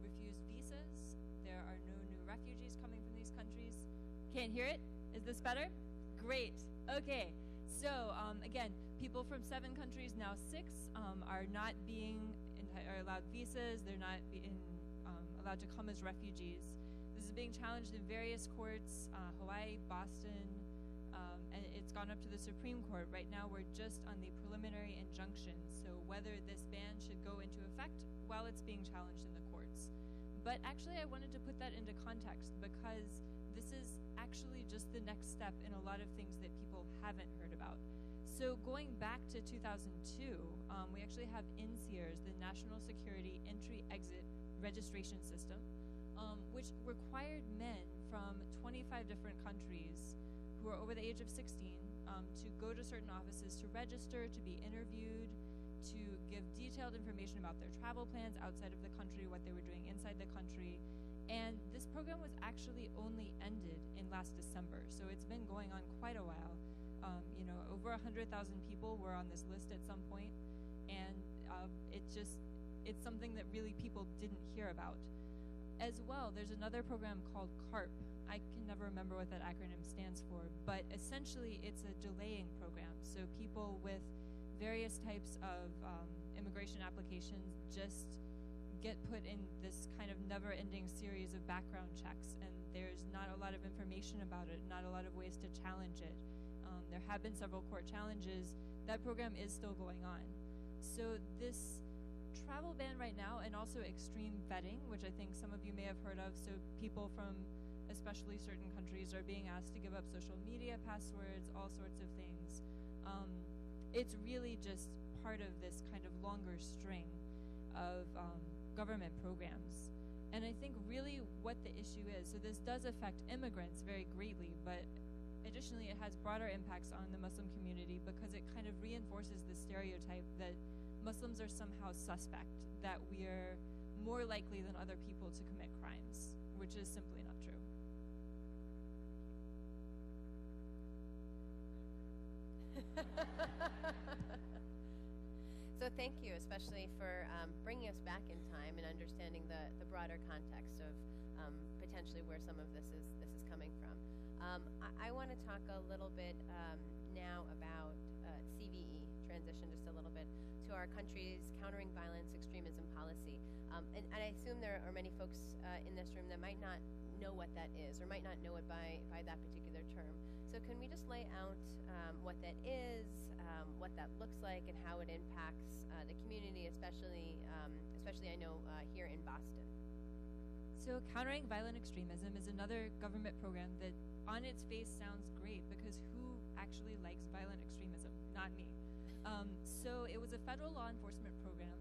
refused visas. There are no new refugees coming from these countries. Can't hear it? Is this better? Great. Okay. So again, people from 7 countries, now 6, are not being are allowed visas. They're not being allowed to come as refugees. This is being challenged in various courts, Hawaii, Boston, and it's gone up to the Supreme Court. Right now we're just on the preliminary injunction, so whether this ban should go into effect while it's being challenged in the courts. But actually I wanted to put that into context because this is actually just the next step in a lot of things that people haven't heard about. So going back to 2002, we actually have NSEERS, the National Security Entry-Exit Registration System, which required men from 25 different countries who are over the age of 16 to go to certain offices to register, to be interviewed, to give detailed information about their travel plans outside of the country, what they were doing inside the country. And this program was actually only ended in last December, so it's been going on quite a while. Over 100,000 people were on this list at some point, and it's something that really people didn't hear about. As well, there's another program called CARP. I can never remember what that acronym stands for, but essentially it's a delaying program. So people with various types of immigration applications just get put in this kind of never-ending series of background checks, and there's not a lot of information about it, not a lot of ways to challenge it. There have been several court challenges. That program is still going on. So this travel ban right now, and also extreme vetting, which I think some of you may have heard of, so people from especially certain countries are being asked to give up social media passwords, all sorts of things. It's really just part of this kind of longer string of government programs. And I think really what the issue is, so this does affect immigrants very greatly, but additionally it has broader impacts on the Muslim community because it kind of reinforces the stereotype that Muslims are somehow suspect, that we are more likely than other people to commit crimes, which is simply not true. So thank you, especially for bringing us back in time and understanding the broader context of potentially where some of this is coming from. I want to talk a little bit now about CVE, transition just a little bit, to our country's countering violence extremism policy. And I assume there are many folks in this room that might not know what that is, or might not know it by that particular term. So can we just lay out what that is, what that looks like, and how it impacts the community, especially I know here in Boston? So countering violent extremism is another government program that on its face sounds great, because who actually likes violent extremism? Not me. So it was a federal law enforcement program.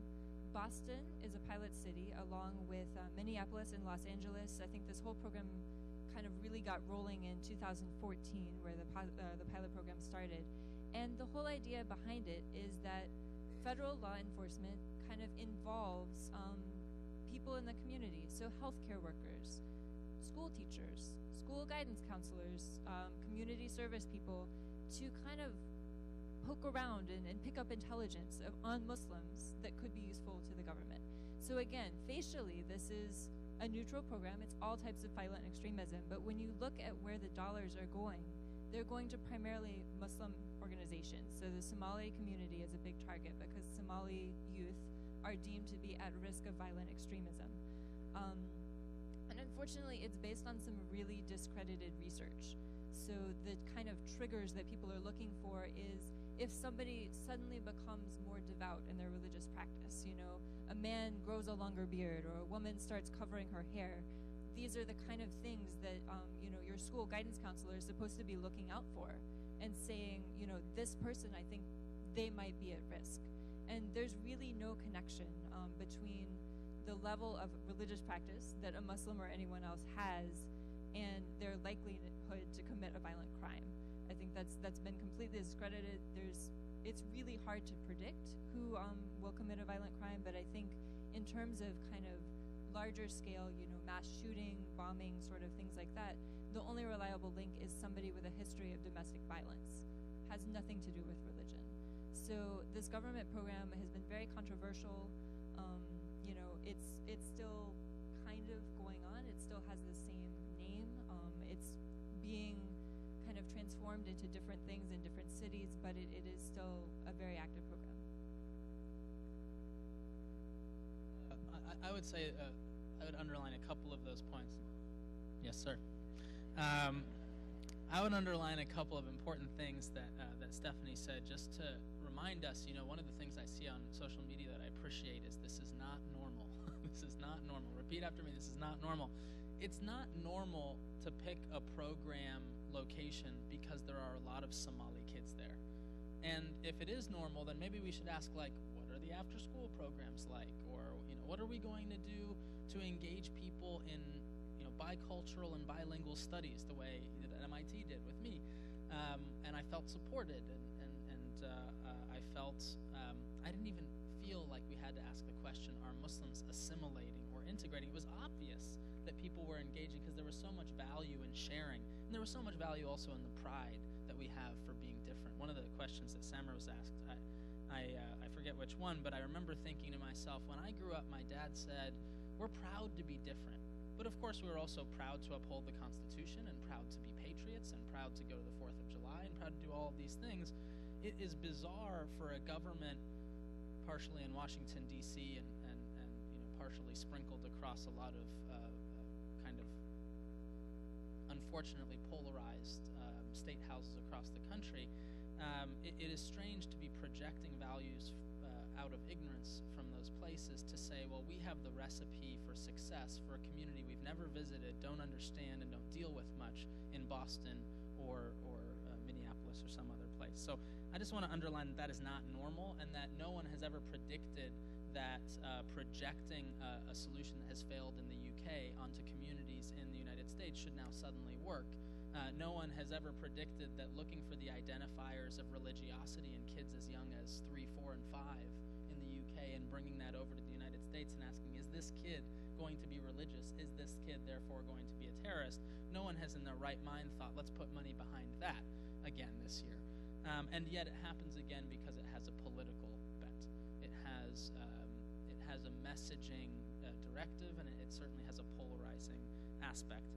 Boston is a pilot city, along with Minneapolis and Los Angeles. I think this whole program kind of really got rolling in 2014, where the pilot program started. And the whole idea behind it is that federal law enforcement kind of involves people in the community, so healthcare workers, school teachers, school guidance counselors, community service people, to kind of poke around and pick up intelligence on Muslims that could be useful to the government. So again, facially, this is a neutral program. It's all types of violent extremism. But when you look at where the dollars are going, they're going to primarily Muslim organizations. So the Somali community is a big target, because Somali youth are deemed to be at risk of violent extremism. And unfortunately, it's based on some really discredited research. So the kind of triggers that people are looking for is if somebody suddenly becomes more devout in their religious practice, a man grows a longer beard, or a woman starts covering her hair. These are the kind of things that, your school guidance counselor is supposed to be looking out for and saying, this person, I think they might be at risk. And there's really no connection between the level of religious practice that a Muslim or anyone else has and their likelihood to commit a violent crime. I think that's been completely discredited. It's really hard to predict who will commit a violent crime, but I think in terms of kind of larger scale, mass shooting, bombing, sort of things like that, the only reliable link is somebody with a history of domestic violence. Has nothing to do with religion. So this government program has been very controversial. It's still kind of going on. It still has the same name. It's being kind of transformed into different things in different cities, but it is still a very active program. I would say I would underline a couple of those points. Yes, sir. I would underline a couple of important things that Stephanie said, just to remind us. One of the things I see on social media that I appreciate is this is not normal. This is not normal. Repeat after me. This is not normal. It's not normal to pick a program location because there are a lot of Somali kids there. And if it is normal, then maybe we should ask, like, what are the after-school programs like? Or, what are we going to do to engage people in, bicultural and bilingual studies the way that MIT did with me? And I felt supported, and I felt, I didn't even feel like we had to ask the question, are Muslims assimilating or integrating? It was obvious that people were engaging because there was so much value in sharing. And there was so much value also in the pride that we have for being different. One of the questions that Samar was asked, I forget which one, but I remember thinking to myself, when I grew up, my dad said, we're proud to be different. But of course, we were also proud to uphold the Constitution, and proud to be patriots, and proud to go to the 4th of July, and proud to do all of these things. It is bizarre for a government, partially in Washington, D.C., and partially sprinkled across a lot of kind of unfortunately polarized state houses across the country. It is strange to be projecting values out of ignorance from those places to say, well, we have the recipe for success for a community we've never visited, don't understand, and don't deal with much in Boston or Minneapolis or some other place. So I just want to underline that is not normal, and that no one has ever predicted that projecting a solution that has failed in the UK onto communities in the United States should now suddenly work. No one has ever predicted that looking for the identifiers of religiosity in kids as young as 3, 4, and 5 in the UK and bringing that over to the United States and asking, is this kid going to be religious? Is this kid therefore going to be a terrorist? No one has in their right mind thought, let's put money behind that again this year. And yet it happens again because it has a political bent. It has a messaging directive, and it certainly has a polarizing aspect.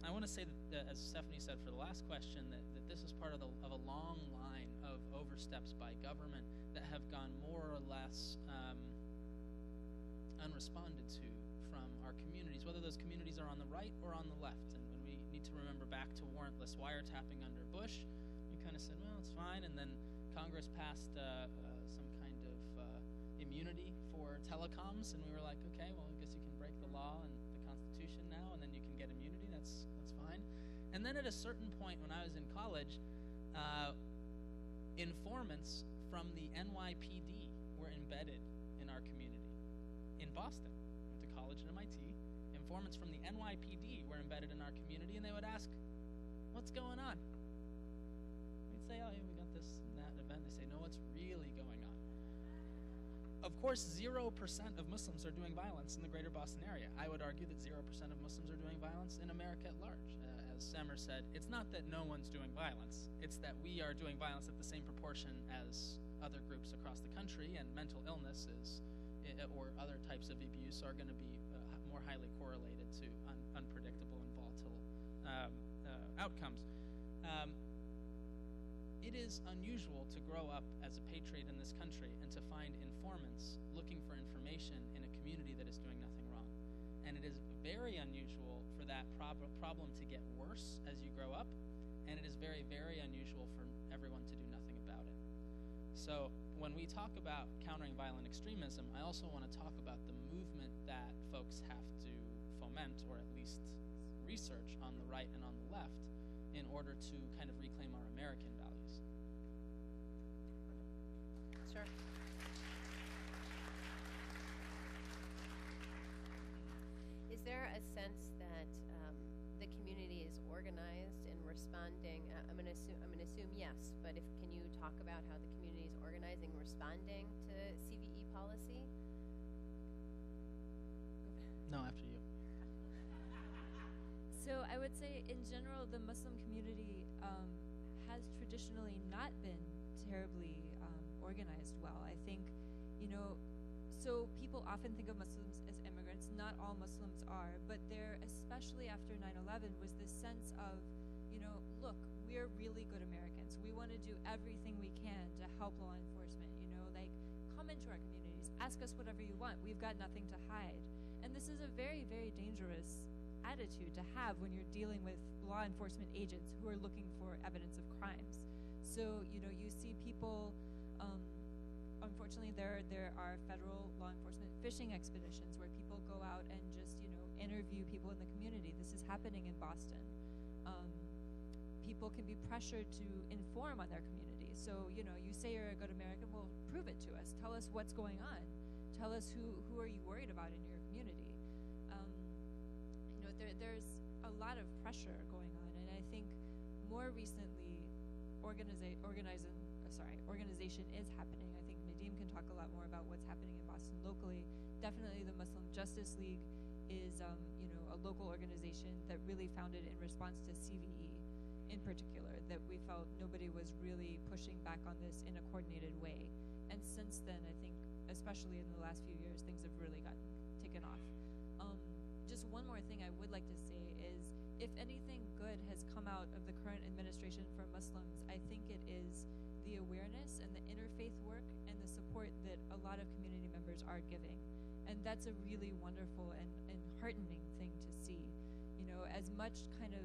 I want to say that, as Stephanie said for the last question, that this is part of a long line of oversteps by government that have gone more or less responded to from our communities, whether those communities are on the right or on the left. And when we need to remember back to warrantless wiretapping under Bush, we kind of said, well, it's fine. And then Congress passed some kind of immunity for telecoms, and we were like, okay, well, I guess you can break the law and the Constitution now, and then you can get immunity. That's fine. And then at a certain point when I was in college, informants from the NYPD were embedded in our community. In Boston, I went to college at MIT. Informants from the NYPD were embedded in our community, and they would ask, what's going on? We'd say, oh, yeah, we got this and that event. They say, no, what's really going on? Of course, 0% of Muslims are doing violence in the greater Boston area. I would argue that 0% of Muslims are doing violence in America at large. As Samer said, it's not that no one's doing violence. It's that we are doing violence at the same proportion as other groups across the country, and mental illness or other types of abuse are going to be more highly correlated to unpredictable and volatile outcomes. It is unusual to grow up as a patriot in this country and to find informants looking for information in a community that is doing nothing wrong. And it is very unusual for that problem to get worse as you grow up, and it is very, very unusual for everyone to do nothing about it. So when we talk about countering violent extremism, I also want to talk about the movement that folks have to foment, or at least research on the right and on the left, in order to kind of reclaim our American values. Sure. Is there a sense that the community is organized in responding? I'm going to assume yes, but can you talk about how the community is organizing, responding to CVE policy? No, after you. So I would say, in general, the Muslim community has traditionally not been terribly organized well. I think, so people often think of Muslims as immigrants. Not all Muslims are, but there, especially after 9/11, was this sense of, look, we're really good Americans. We want to do everything we can to help law enforcement. Come into our communities, ask us whatever you want. We've got nothing to hide. And this is a very, very dangerous attitude to have when you're dealing with law enforcement agents who are looking for evidence of crimes. So, you see people, unfortunately, there are federal law enforcement fishing expeditions where people go out and just, interview people in the community. This is happening in Boston. People can be pressured to inform on their community. So, you say you're a good American, well, prove it to us. Tell us what's going on. Tell us who are you worried about in your community. There's a lot of pressure going on, and I think more recently, organization is happening. I think Nadeem can talk a lot more about what's happening in Boston locally. Definitely, the Muslim Justice League is, a local organization that really founded in response to CVE, in particular, that we felt nobody was really pushing back on this in a coordinated way. And since then, I think, especially in the last few years, things have really gotten taken off. Just one more thing I would like to say is, if anything good has come out of the current administration for Muslims, I think it is the awareness and the interfaith work and the support that a lot of community members are giving. And that's a really wonderful and heartening thing to see. As much kind of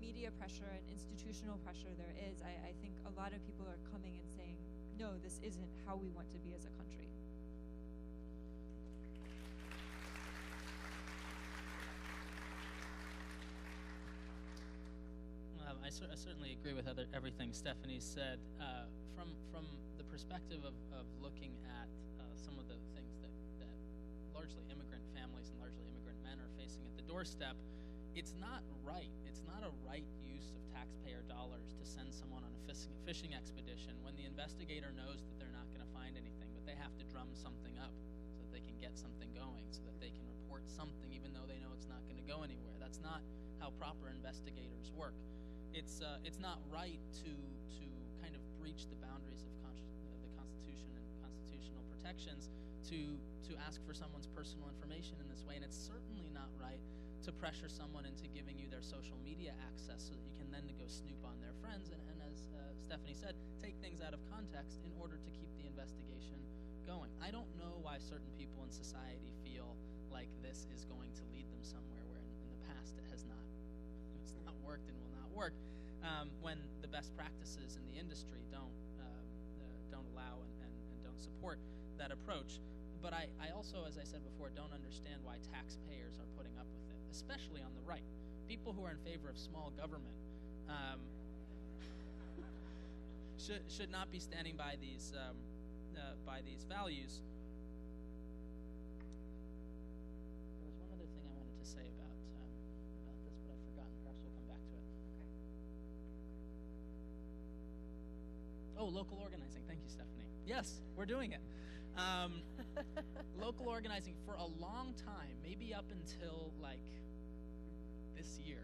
media pressure and institutional pressure there is, I think a lot of people are coming and saying, no, this isn't how we want to be as a country. I certainly agree with everything Stephanie said. From the perspective of looking at some of the things that largely immigrant families and largely immigrant men are facing at the doorstep, it's not right. It's not a right use of taxpayer dollars to send someone on a fishing expedition when the investigator knows that they're not going to find anything, but they have to drum something up so that they can get something going, so that they can report something even though they know it's not going to go anywhere. That's not how proper investigators work. It's not right to kind of breach the boundaries of the Constitution and constitutional protections to to ask for someone's personal information in this way, and it's certainly not right to pressure someone into giving you their social media access so that you can then go snoop on their friends and as Stephanie said, take things out of context in order to keep the investigation going. I don't know why certain people in society feel like this is going to lead them somewhere where in the past it has not. It's not worked and will not work when the best practices in the industry don't allow and don't support that approach. But I also, as I said before, don't understand why taxpayers are putting up with it, especially on the right. People who are in favor of small government should not be standing by these values. There was one other thing I wanted to say about this, but I've forgotten. Perhaps we'll come back to it. Okay. Oh, local organizing. Thank you, Stephanie. Yes, we're doing it. Local organizing for a long time, maybe up until like this year,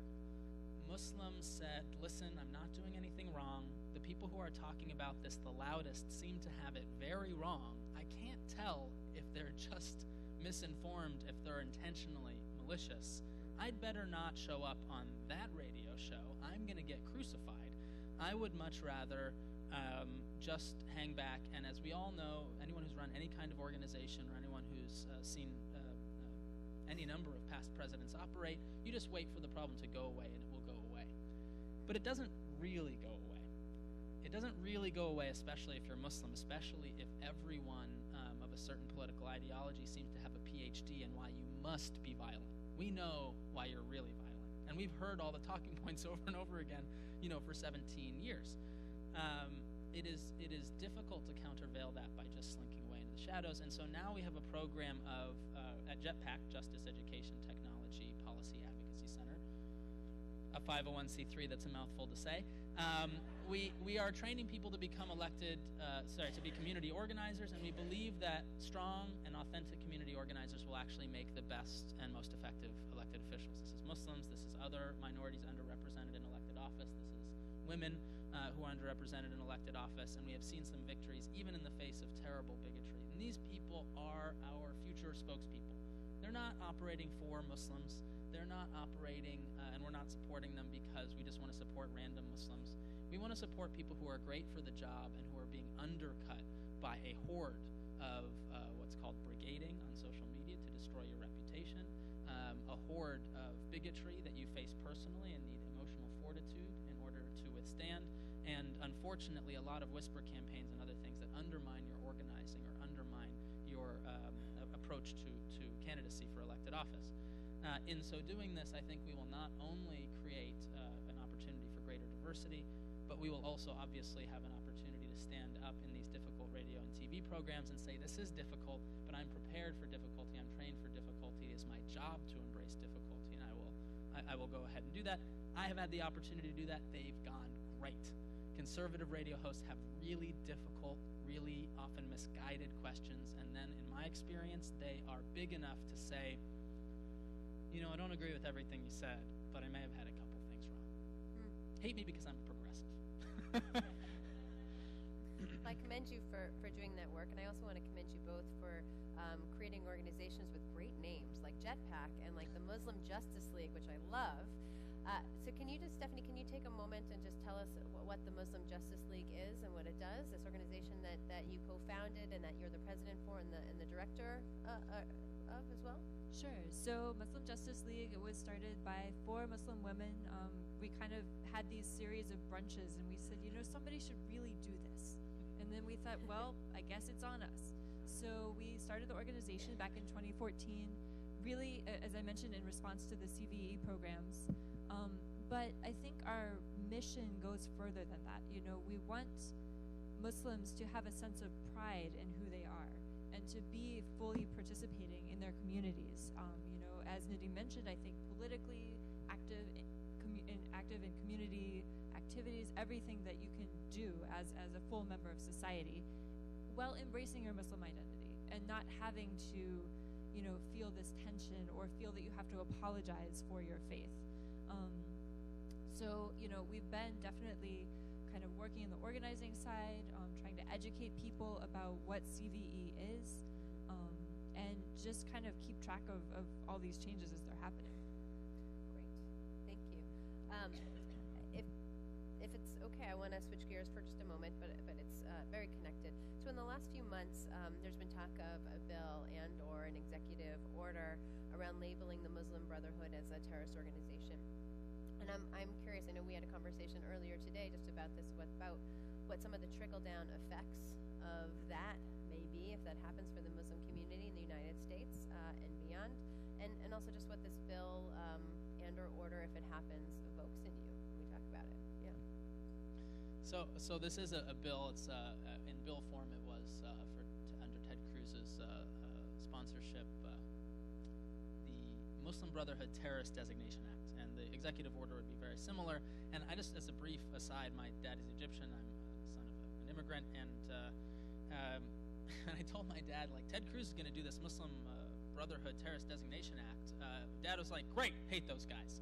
Muslims said, listen, I'm not doing anything wrong. The people who are talking about this the loudest seem to have it very wrong. I can't tell if they're just misinformed, if they're intentionally malicious. I'd better not show up on that radio show. I'm going to get crucified. I would much rather just hang back, and as we all know, anyone who's run any kind of organization or anyone who's seen any number of past presidents operate, you just wait for the problem to go away and it will go away. But it doesn't really go away. It doesn't really go away, especially if you're Muslim, especially if everyone of a certain political ideology seems to have a PhD in why you must be violent. We know why you're really violent. And we've heard all the talking points over and over again, for 17 years. It is difficult to countervail that by just slinking away into the shadows. And so now we have a program at JETPAC, Justice, Education, Technology, Policy Advocacy Center, a 501c3 that's a mouthful to say. We are training people to become to be community organizers, and we believe that strong and authentic community organizers will actually make the best and most effective elected officials. This is Muslims, this is other minorities underrepresented in elected office, this is women who are underrepresented in elected office, and we have seen some victories even in the face of terrible bigotry. And these people are our future spokespeople. They're not operating for Muslims. They're not operating, and we're not supporting them because we just want to support random Muslims. We want to support people who are great for the job and who are being undercut by a horde of what's called brigading on social media to destroy your reputation, a horde of bigotry that you face personally and need emotional fortitude in order to withstand, and unfortunately a lot of whisper campaigns and other things that undermine your organizing or undermine your approach to candidacy for elected office. In so doing this, I think we will not only create an opportunity for greater diversity, but we will also obviously have an opportunity to stand up in these difficult radio and TV programs and say, this is difficult, but I'm prepared for difficulty, I'm trained for difficulty, it is my job to embrace difficulty, and I will go ahead and do that. I have had the opportunity to do that. They've gone great. Conservative radio hosts have really difficult, really often misguided questions, and then in my experience, they are big enough to say, I don't agree with everything you said, but I may have had a couple things wrong. Hate me because I'm progressive. I commend you for doing that work, and I also want to commend you both for creating organizations with great names like JETPAC and like the Muslim Justice League, which I love. So Stephanie, can you take a moment and just tell us what the Muslim Justice League is and what it does, this organization that you co-founded and that you're the president for and the director of as well? Sure. So Muslim Justice League, it was started by 4 Muslim women. We kind of had these series of brunches, and we said, somebody should really do this. And then we thought, well, I guess it's on us. So we started the organization back in 2014, really, as I mentioned, in response to the CVE programs. But I think our mission goes further than that. We want Muslims to have a sense of pride in who they are and to be fully participating in their communities. As Nadine mentioned, I think politically active in community activities, everything that you can do as a full member of society, while embracing your Muslim identity and not having to, feel this tension or feel that you have to apologize for your faith. So we've been definitely kind of working in the organizing side, trying to educate people about what CVE is, and just kind of keep track of all these changes as they're happening. Great, thank you. If it's okay, I want to switch gears for just a moment, but it's very connected. So in the last few months, there's been talk of a bill and/or an executive order around labeling the Muslim Brotherhood as a terrorist organization. And I'm curious. I know we had a conversation earlier today just about this, about what some of the trickle-down effects of that may be if that happens for the Muslim community in the United States and beyond, and also just what this bill and/or order, if it happens, evokes in you when we talk about it. Yeah. So this is a bill. It's in bill form. It was under Ted Cruz's sponsorship, the Muslim Brotherhood Terrorist Designation Act, and the executive order would be very similar. And I just, as a brief aside, my dad is Egyptian. I'm the son of an immigrant, and I told my dad, like, Ted Cruz is going to do this Muslim Brotherhood Terrorist Designation Act. Dad was like, great, hate those guys.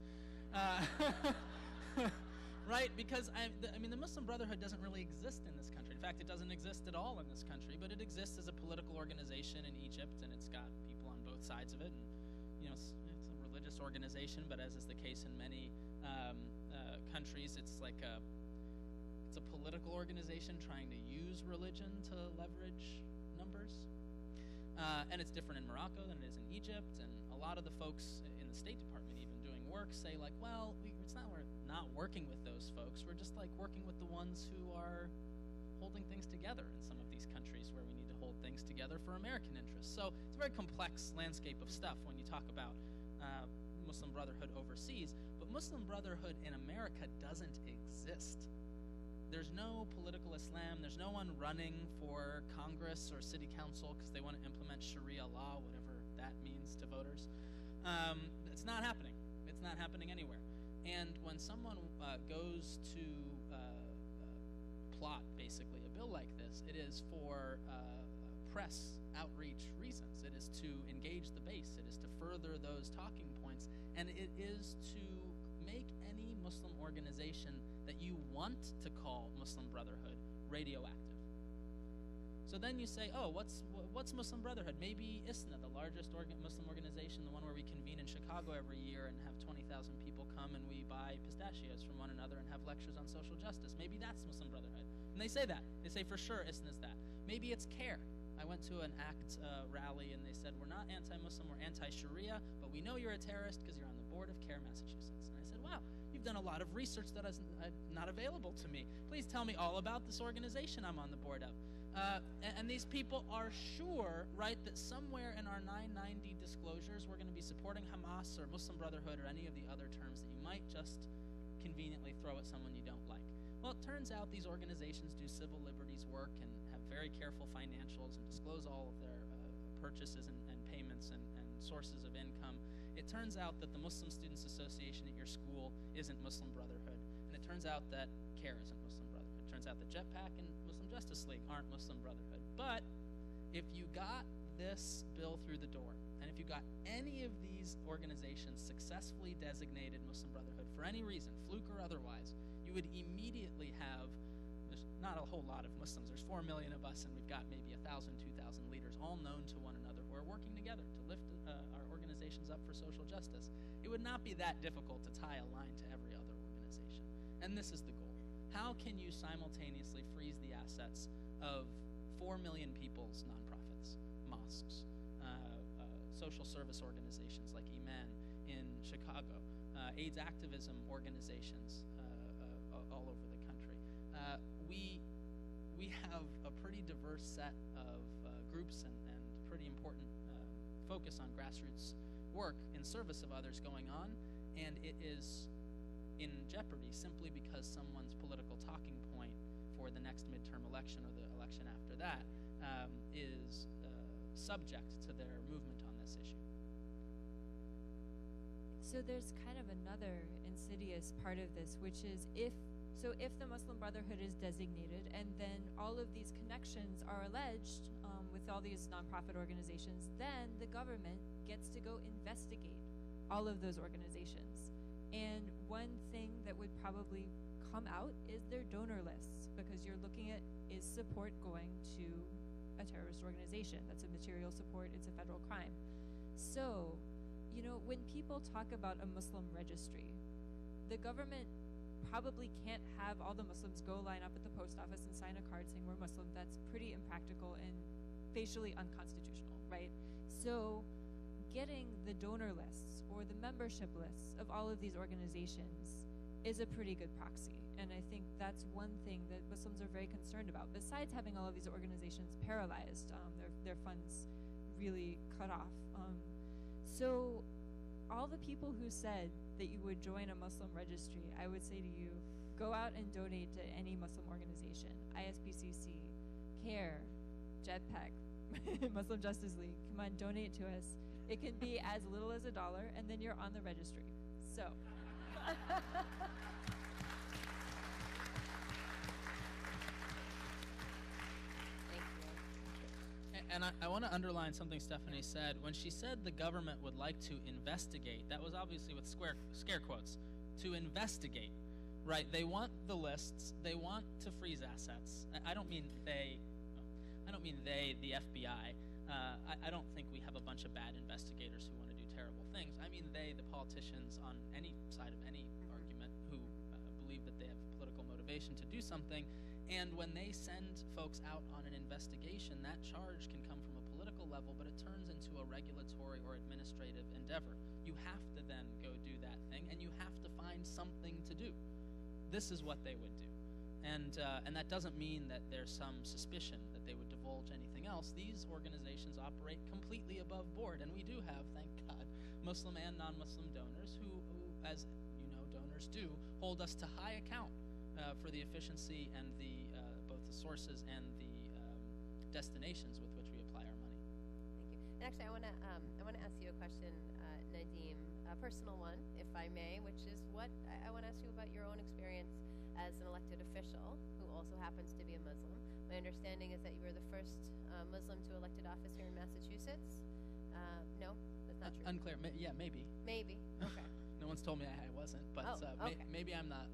Right? Because, I mean, the Muslim Brotherhood doesn't really exist in this country. In fact, it doesn't exist at all in this country, but it exists as a political organization in Egypt, and it's got people on both sides of it. And, you know, it's a religious organization, but as is the case in many countries, it's like it's a political organization trying to use religion to leverage numbers. And it's different in Morocco than it is in Egypt, and a lot of the folks in the State Department even doing work say, like, well, it's not we're not working with those folks, we're just like working with the ones who are holding things together in some of these countries where we need to hold things together for American interests. So it's a very complex landscape of stuff when you talk about Muslim Brotherhood overseas, but Muslim Brotherhood in America doesn't exist. There's no political Islam. There's no one running for Congress or city council because they want to implement Sharia law, whatever that means to voters. It's not happening. It's not happening anywhere. And when someone goes to plot, basically, a bill like this, it is for press outreach reasons. It is to engage the base. It is to further those talking points. And it is to make any Muslim organization that you want to call Muslim Brotherhood radioactive. So then you say, oh, what's Muslim Brotherhood? Maybe ISNA, the largest Muslim organization, the one where we convene in Chicago every year and have 20,000 people come and we buy pistachios from one another and have lectures on social justice. Maybe that's Muslim Brotherhood. And they say that. They say for sure ISNA's that. Maybe it's CARE. I went to an ACT rally and they said, we're not anti-Muslim, we're anti-Sharia, but we know you're a terrorist because you're on the board of CARE Massachusetts. And I said, wow, you've done a lot of research that is not available to me. Please tell me all about this organization I'm on the board of. And these people are sure, right, that somewhere in our 990 disclosures we're going to be supporting Hamas or Muslim Brotherhood or any of the other terms that you might just conveniently throw at someone you don't like. Well, it turns out these organizations do civil liberties work and have very careful financials and disclose all of their purchases and payments and sources of income. It turns out that the Muslim Students Association at your school isn't Muslim Brotherhood. And it turns out that CARE isn't Muslim Brotherhood. It turns out that Jetpack and Muslim Justice League aren't Muslim Brotherhood. But if you got this bill through the door, and if you got any of these organizations successfully designated Muslim Brotherhood for any reason, fluke or otherwise, you would immediately have, there's not a whole lot of Muslims, there's 4 million of us, and we've got maybe 1,000, 2,000 leaders all known to one another who are working together to lift our organizations up for social justice. It would not be that difficult to tie a line to every other organization. And this is the goal. How can you simultaneously freeze the assets of 4 million people's nonprofits, mosques, social service organizations like Iman in Chicago, AIDS activism organizations all over the country? We have a pretty diverse set of groups and pretty important focus on grassroots work in service of others going on, and it is in jeopardy simply because someone's political talking point for the next midterm election or the election after that is subject to their movement on this issue. So there's kind of another insidious part of this, which is if So if the Muslim Brotherhood is designated, and then all of these connections are alleged with all these nonprofit organizations, then the government gets to go investigate all of those organizations. And one thing that would probably come out is their donor lists, because you're looking at, is support going to a terrorist organization? That's a material support, it's a federal crime. So, when people talk about a Muslim registry, the government probably can't have all the Muslims go line up at the post office and sign a card saying we're Muslim. That's pretty impractical and facially unconstitutional, right? So getting the donor lists or the membership lists of all of these organizations is a pretty good proxy. And I think that's one thing that Muslims are very concerned about, besides having all of these organizations paralyzed, their funds really cut off. So all the people who said that you would join a Muslim registry, I would say to you, go out and donate to any Muslim organization, ISPCC, CARE, JETPAC, Muslim Justice League. Come on, donate to us. It can be as little as $1, and then you're on the registry. So. And I want to underline something Stephanie said. When she said the government would like to investigate, that was obviously with scare quotes, to investigate, right? They want the lists. They want to freeze assets. I don't mean they, the FBI. I don't think we have a bunch of bad investigators who want to do terrible things. I mean they, the politicians on any side of any argument who believe that they have political motivation to do something. And when they send folks out on an investigation, that charge can come from a political level, but it turns into a regulatory or administrative endeavor. You have to then go do that thing, and you have to find something to do. This is what they would do. And that doesn't mean that there's some suspicion that they would divulge anything else. These organizations operate completely above board, and we do have, thank God, Muslim and non-Muslim donors who, as you know, donors do, hold us to high account for the efficiency and the both the sources and the destinations with which we apply our money. Thank you. And actually, I want to ask you a question, Nadim, a personal one, if I may, which is what I want to ask you about your own experience as an elected official who also happens to be a Muslim. My understanding is that you were the first Muslim to elected office here in Massachusetts. No, that's not true. Unclear. Yeah, maybe. Maybe. Okay. No one's told me I wasn't, but okay. Maybe I'm not.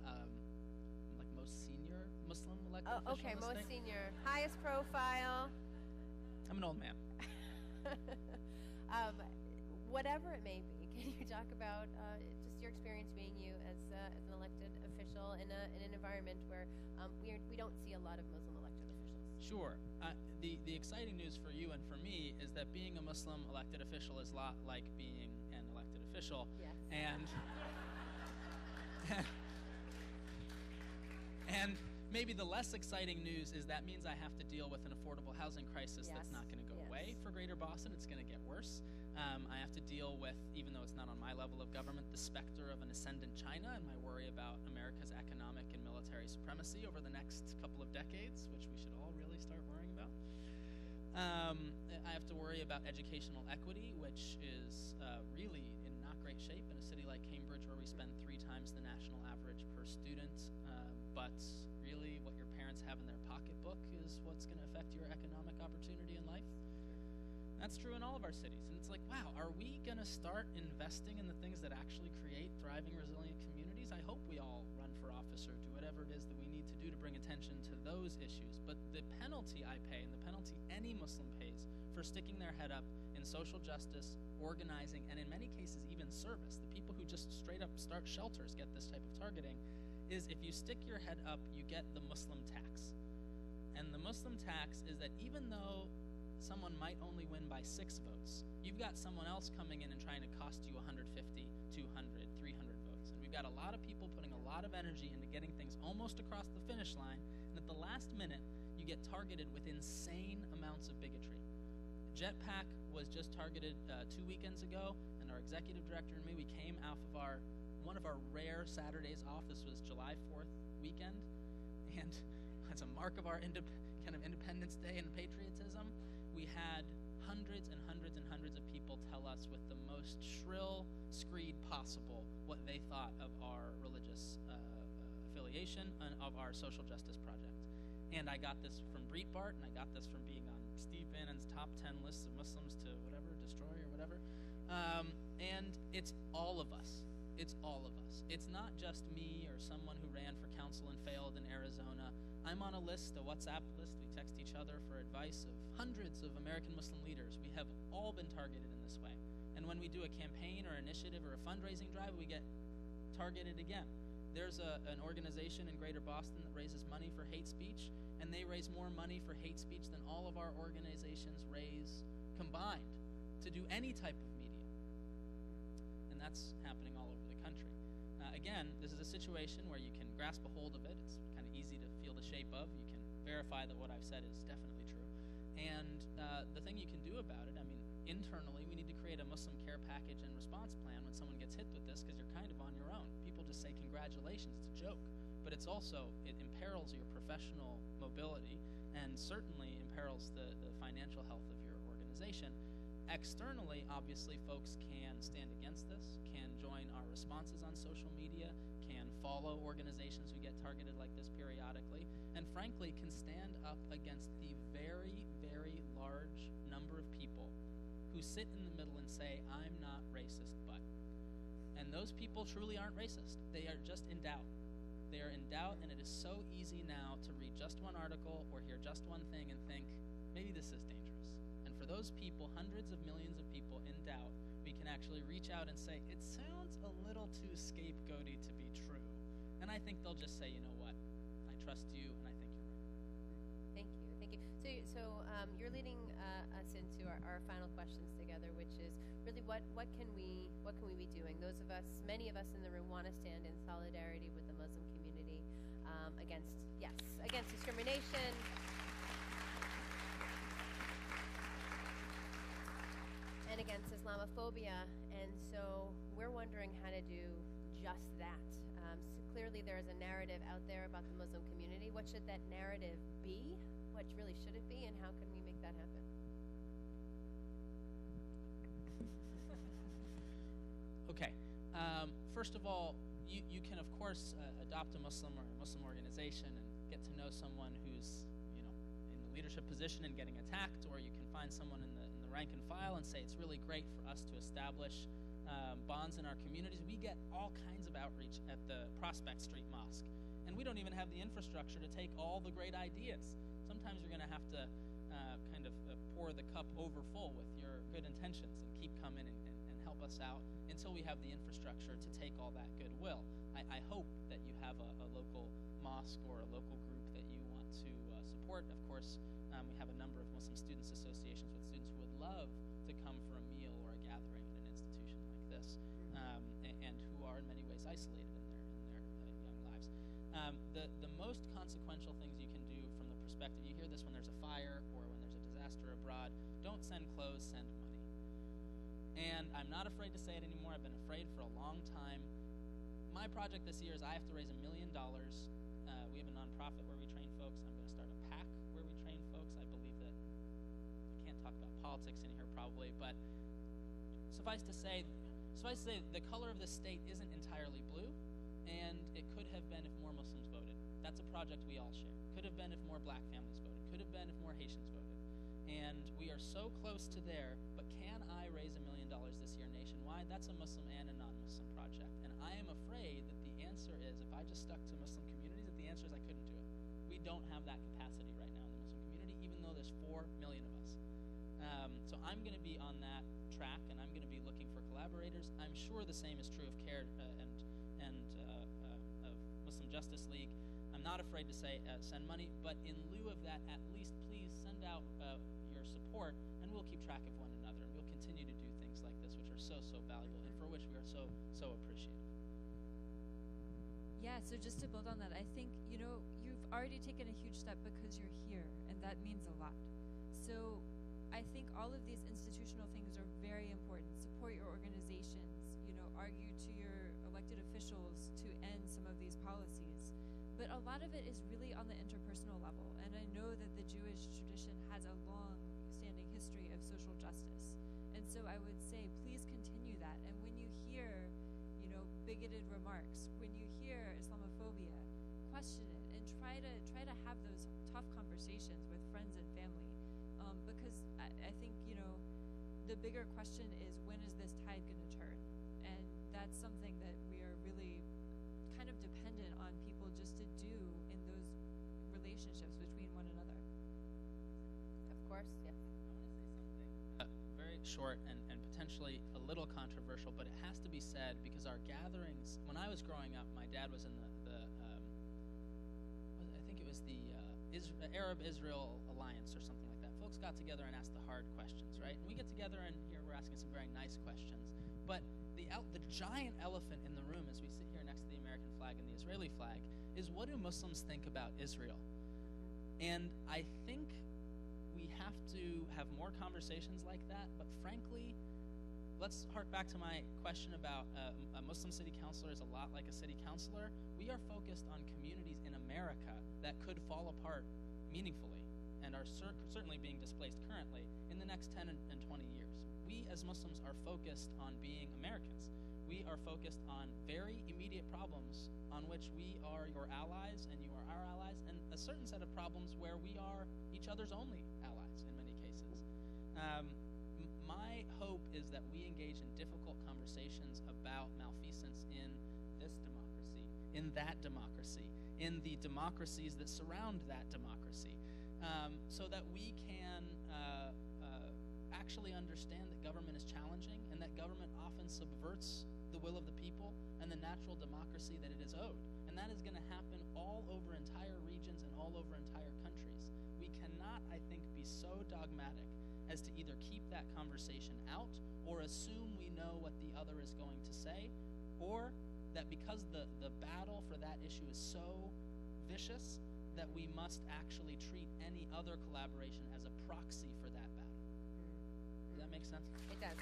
Most senior Muslim elected official. Okay, most senior, highest profile. I'm an old man. Whatever it may be, can you talk about just your experience being you as an elected official in an environment where we don't see a lot of Muslim elected officials? Sure. The exciting news for you and for me is that being a Muslim elected official is a lot like being an elected official. Yes. And maybe the less exciting news is that means I have to deal with an affordable housing crisis that's not going to go away for Greater Boston. It's going to get worse. I have to deal with, even though it's not on my level of government, the specter of an ascendant China and my worry about America's economic and military supremacy over the next couple of decades, which we should all really start worrying about. I have to worry about educational equity, which is really in not great shape in a city like Cambridge, where we spend 3 times the national average per student. But really what your parents have in their pocketbook is what's going to affect your economic opportunity in life. That's true in all of our cities. And it's like, wow, are we going to start investing in the things that actually create thriving, resilient communities? I hope we all run for office or do whatever it is that we need to do to bring attention to those issues. But the penalty I pay and the penalty any Muslim pays for sticking their head up in social justice, organizing, and in many cases even service, the people who just straight up start shelters get this type of targeting, is if you stick your head up, you get the Muslim tax. And the Muslim tax is that even though someone might only win by 6 votes, you've got someone else coming in and trying to cost you 150, 200, 300 votes. And we've got a lot of people putting a lot of energy into getting things almost across the finish line, and at the last minute, you get targeted with insane amounts of bigotry. JETPAC was just targeted 2 weekends ago, and our executive director and me, we came out of one of our rare Saturdays off. This was July 4th weekend, and as a mark of our kind of Independence Day and patriotism, we had hundreds and hundreds and hundreds of people tell us with the most shrill screed possible what they thought of our religious affiliation of our social justice project. And I got this from Breitbart, and I got this from being on Steve Bannon's top 10 lists of Muslims to whatever, destroy or whatever. And it's all of us. It's all of us. It's not just me or someone who ran for council and failed in Arizona. I'm on a list, a WhatsApp list. We text each other for advice of hundreds of American Muslim leaders. We have all been targeted in this way. And when we do a campaign or initiative or a fundraising drive, we get targeted again. There's an organization in Greater Boston that raises money for hate speech, and they raise more money for hate speech than all of our organizations raise combined to do any type of media. And that's happening all over the country. Again, this is a situation where you can grasp a hold of it. It's kind of easy to feel the shape of. You can verify that what I've said is definitely true. And the thing you can do about it, I mean, internally, we need to create a Muslim care package and response plan when someone gets hit with this, because you're kind of on your own. People just say congratulations, it's a joke. But it's also, it imperils your professional mobility and certainly imperils the financial health of your organization. Externally, obviously, folks can stand against this, can join our responses on social media, can follow organizations who get targeted like this periodically, and frankly, can stand up against the very, very large number of people who sit in the middle and say, I'm not racist, but. And those people truly aren't racist. They are just in doubt. They are in doubt, and it is so easy now to read just one article or hear just one thing and think, maybe this is dangerous. And for those people, hundreds of millions of people in doubt, we can actually reach out and say, it sounds a little too scapegoaty to be true. And I think they'll just say, you know what, I trust you, and I think you're right. Thank you, thank you. So you're leading us into our final questions together, which is really what can we be doing? Those of us, many of us in the room, want to stand in solidarity with the Muslim community against discrimination. And against Islamophobia, and so we're wondering how to do just that. So clearly there is a narrative out there about the Muslim community. What should that narrative be? What really should it be, and how can we make that happen? Okay. First of all, you can, of course, adopt a Muslim or a Muslim organization and get to know someone who's, in the leadership position and getting attacked, or you can find someone in the rank and file and say it's really great for us to establish bonds in our communities. We get all kinds of outreach at the Prospect Street Mosque, and we don't even have the infrastructure to take all the great ideas. Sometimes you're going to have to kind of pour the cup over full with your good intentions and keep coming and help us out until we have the infrastructure to take all that goodwill. I hope that you have a local mosque or a local group that you want to support. Of course, we have a number of Muslim students associations with students who would love to come for a meal or a gathering at an institution like this, and who are in many ways isolated in their young lives. The most consequential things you can do from the perspective, you hear this when there's a fire or when there's a disaster abroad, don't send clothes, send money. And I'm not afraid to say it anymore. I've been afraid for a long time. My project this year is I have to raise $1 million. We have a nonprofit where we train folks. I'm going to start a PAC where we train folks. I believe that I can't talk about politics in here probably, but suffice to say, the color of this state isn't entirely blue, and it could have been if more Muslims voted. That's a project we all share. Could have been if more black families voted. Could have been if more Haitians voted. And we are so close to there, but can I raise $1 million this year nationwide? That's a Muslim and a non-Muslim project. And I am afraid that the answer is, if I just stuck to Muslim communities, that the answer is I couldn't do it. We don't have that capacity right now in the Muslim community, even though there's 4 million of us. So I'm going to be on that track, and I'm going to be looking for collaborators. I'm sure the same is true of CARE and of Muslim Justice League. I'm not afraid to say send money, but in lieu of that, at least please send out your support, and we'll keep track of one another, and we'll continue to do things like this, which are so valuable, and for which we are so appreciative. Yeah, so just to build on that, I think, you've already taken a huge step because you're here, and that means a lot. So I think all of these institutional things are very important. Support your organizations, argue to your elected officials to end some of these policies. but a lot of it is really on the interpersonal level. And I know that the Jewish tradition has a long-standing history of social justice. And so I would say, please continue that. And when you hear, bigoted remarks, when you hear Islamophobia, question it and try to have those tough conversations with friends and family. Because I think, the bigger question is, when is this tide going to turn? And that's something that we are really kind of dependent on people just to do in those relationships between one another. Of course, yes. I want to say something very short and potentially a little controversial, but it has to be said because our gatherings, when I was growing up, my dad was in I think it was the Arab-Israel Alliance or something like that. Folks got together and asked the hard questions, right? And we get together and here we're asking some very nice questions. But the giant elephant in the room as we sit here next to the American flag and the Israeli flag is, what do Muslims think about Israel? And I think we have to have more conversations like that, but frankly, let's hark back to my question about a Muslim city councilor is a lot like a city councilor. We are focused on communities in America that could fall apart meaningfully and are certainly being displaced currently in the next 10 and 20 years. We as Muslims are focused on being Americans. We are focused on very immediate problems on which we are your allies and you are our allies, and a certain set of problems where we are each other's only allies in many cases. My hope is that we engage in difficult conversations about malfeasance in this democracy, in that democracy, in the democracies that surround that democracy, so that we can actually understand that government is challenging and that government often subverts the will of the people and the natural democracy that it is owed. And that is going to happen all over entire regions and all over entire countries. We cannot, I think, be so dogmatic as to either keep that conversation out or assume we know what the other is going to say, or that because the battle for that issue is so vicious that we must actually treat any other collaboration as a proxy for that battle. Does that make sense? It does.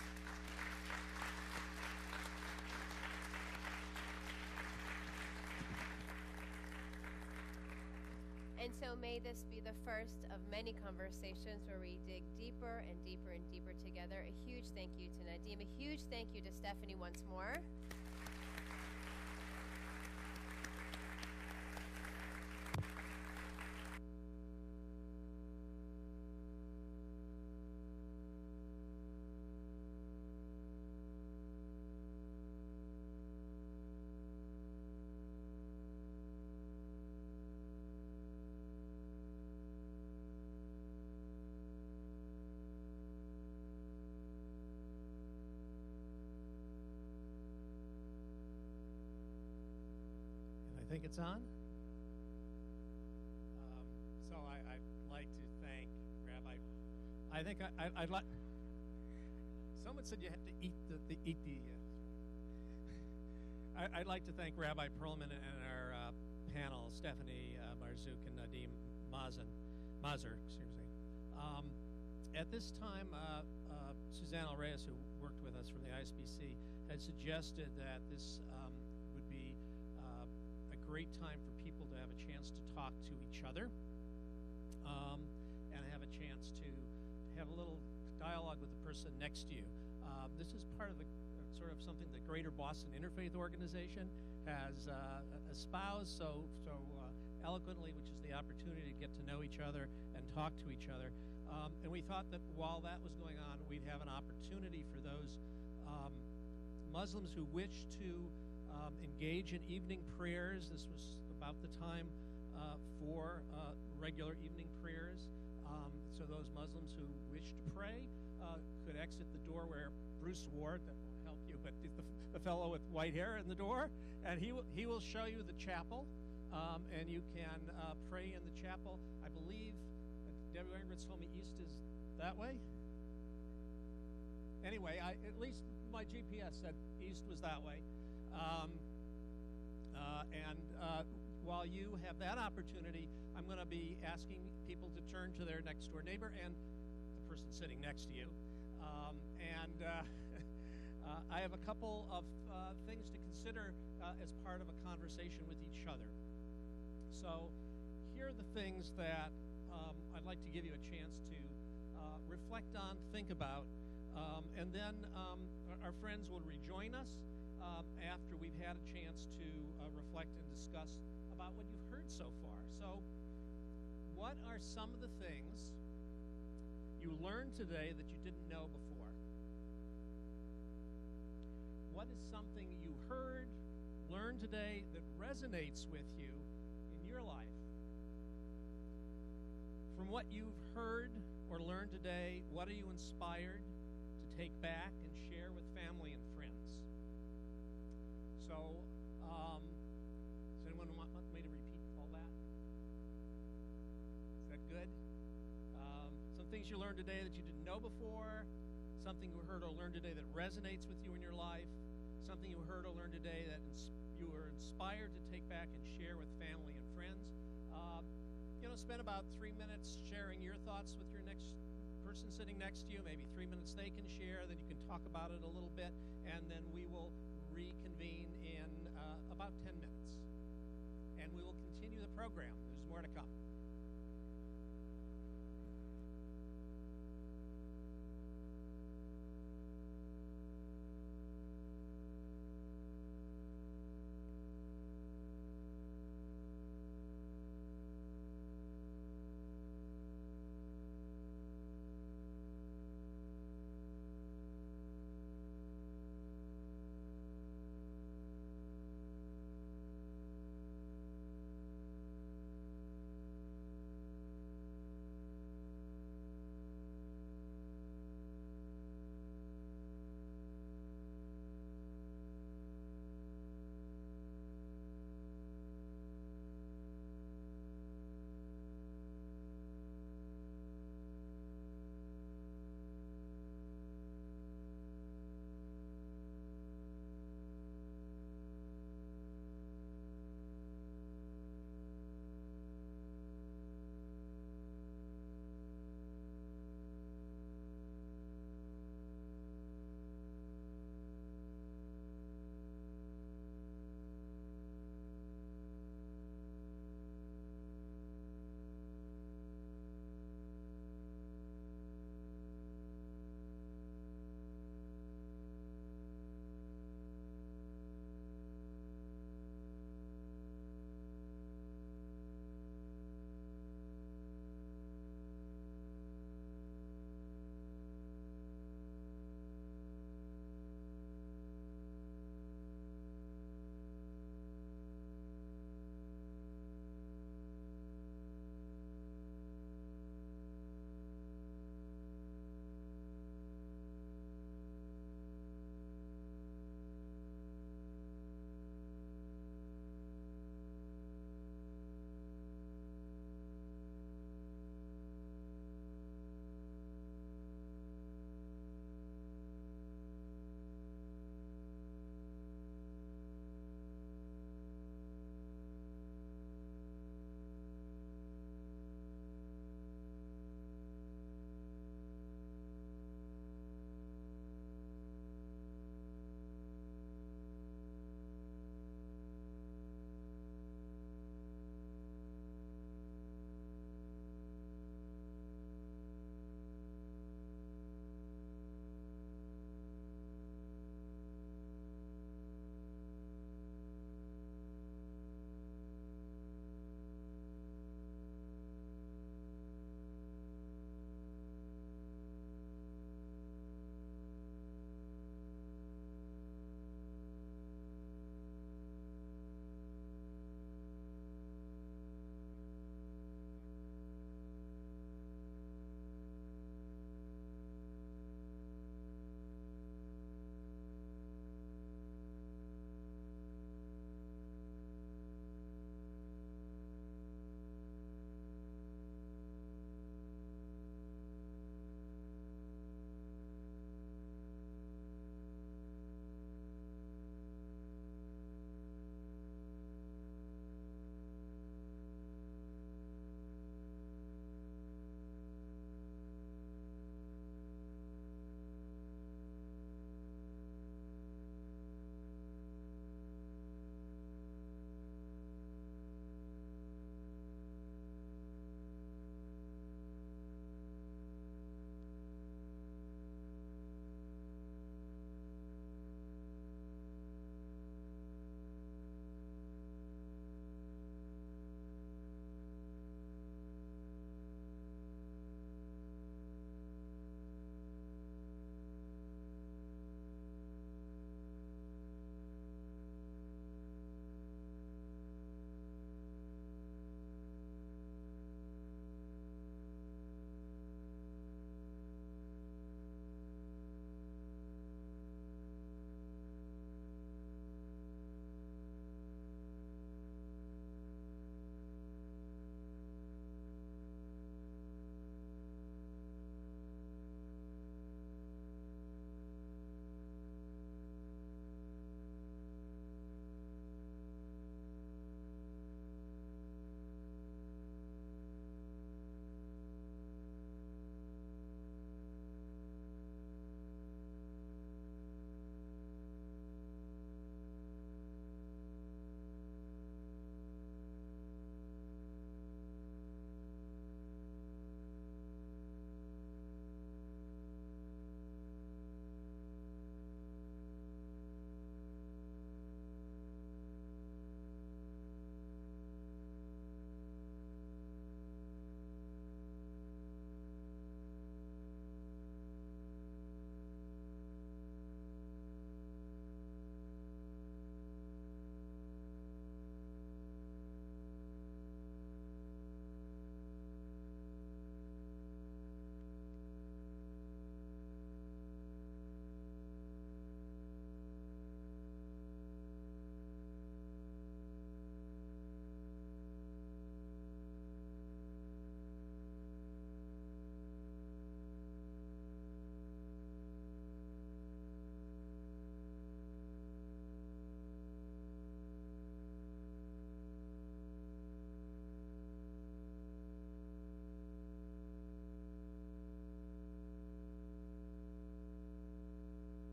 And so may this be the first of many conversations where we dig deeper and deeper and deeper together. A huge thank you to Nadim. A huge thank you to Stephanie once more. I think it's on. So I'd like to thank Rabbi. I think I'd like. Someone said you have to eat the. I'd like to thank Rabbi Perlman and our panel, Stephanie Marzouk and Nadim Mazer. Excuse me. At this time, Suzanne Reyes, who worked with us from the ISBC, had suggested that this would be a great time for people to have a chance to talk to each other and have a chance to have a little dialogue with the person next to you. This is part of the sort of something the Greater Boston Interfaith Organization has espoused so eloquently, which is the opportunity to get to know each other and talk to each other. And we thought that while that was going on, we'd have an opportunity for those Muslims who wish to engage in evening prayers. This was about the time for regular evening prayers. So those Muslims who wish to pray could exit the door where Bruce Ward, that won't help you, but the fellow with white hair in the door, and he will show you the chapel, and you can pray in the chapel. I believe Debbie Ingrid's told me east is that way. Anyway, at least my GPS said east was that way. While you have that opportunity, I'm going to be asking people to turn to their next door neighbor and the person sitting next to you. I have a couple of things to consider as part of a conversation with each other. So here are the things that I'd like to give you a chance to reflect on, think about, and then our friends will rejoin us after we've had a chance to reflect and discuss about what you've heard so far. So what are some of the things you learned today that you didn't know before? What is something you heard, learned today that resonates with you in your life? From what you've heard or learned today, what are you inspired to take back and share with family and friends? So, does anyone want me to repeat all that? Is that good? Some things you learned today that you didn't know before, something you heard or learned today that resonates with you in your life, something you heard or learned today that you were inspired to take back and share with family and friends. Spend about 3 minutes sharing your thoughts with your next person sitting next to you, maybe 3 minutes they can share, then you can talk about it a little bit, and then we will reconvene in about 10 minutes. And we will continue the program. There's more to come.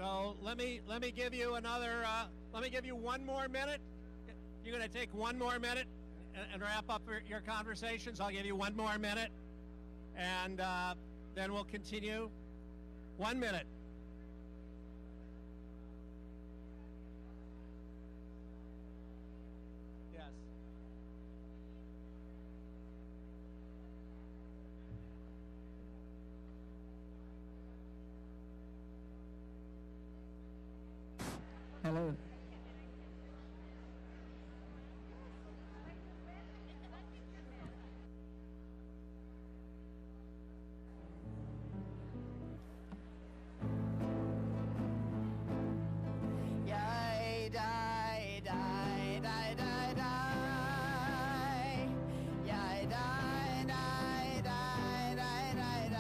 So let me give you another. Let me give you one more minute. You're going to take one more minute and wrap up your conversations. I'll give you one more minute, and then we'll continue. 1 minute. Yes. Hello. Yay, die, die, die, die, die. Yay, die, die, die, die, die, die.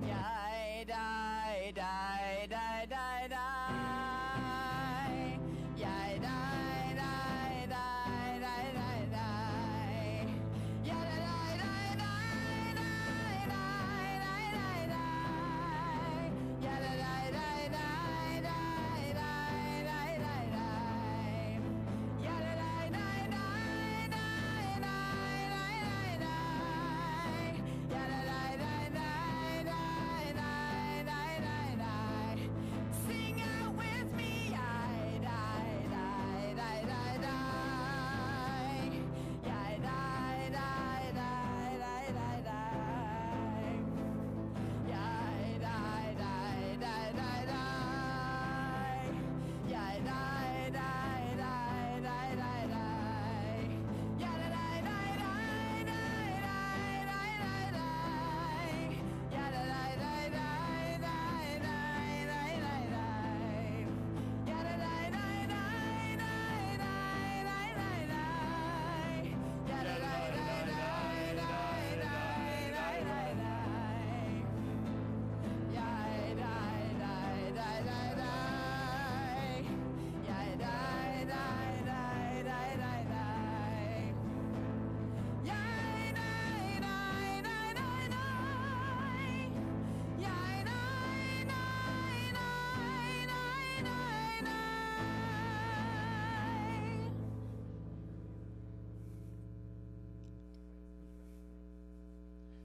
Yay, die, die, die, die, die. Yay, die, die, die, die, die, die. Yay, die, die, die, die, die, die, die, die. Yay, die, die, die, die. Sing out with me, I die, die, die, die, die. Yeah, die, die, die, die, die, die. Yeah, die, die, die, die, die. Yeah, die, die, die, die, die, die. Yeah, die, die, die, die, die, die, die, die. Yeah, die, die, die, die, die, die, die, die. Yeah, die, die, die, die, die, die, die, die, die. Yeah, die, die, die, die, die, die, die, die. Yeah, die, die, die, die, die. Yeah, die, die, die, die, die, die. Yeah, die, die, die, die, die. Yeah, die, die, die, die, die, die.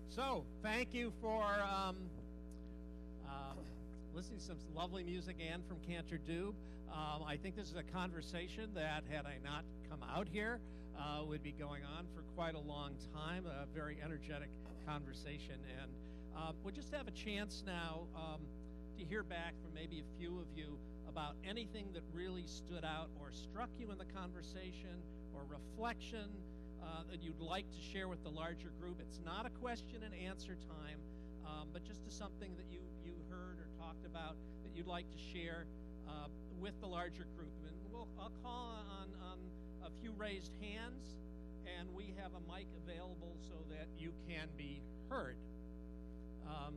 So, thank you for listening to some lovely music and from Cantor Dube. I think this is a conversation that, had I not come out here, would be going on for quite a long time. A very energetic conversation, and we'll just have a chance now to hear back from maybe a few of you about anything that really stood out or struck you in the conversation, or reflection that you'd like to share with the larger group. It's not a question and answer time, but just something that you heard or talked about that you'd like to share with the larger group. And I'll call on a few raised hands, and we have a mic available so that you can be heard.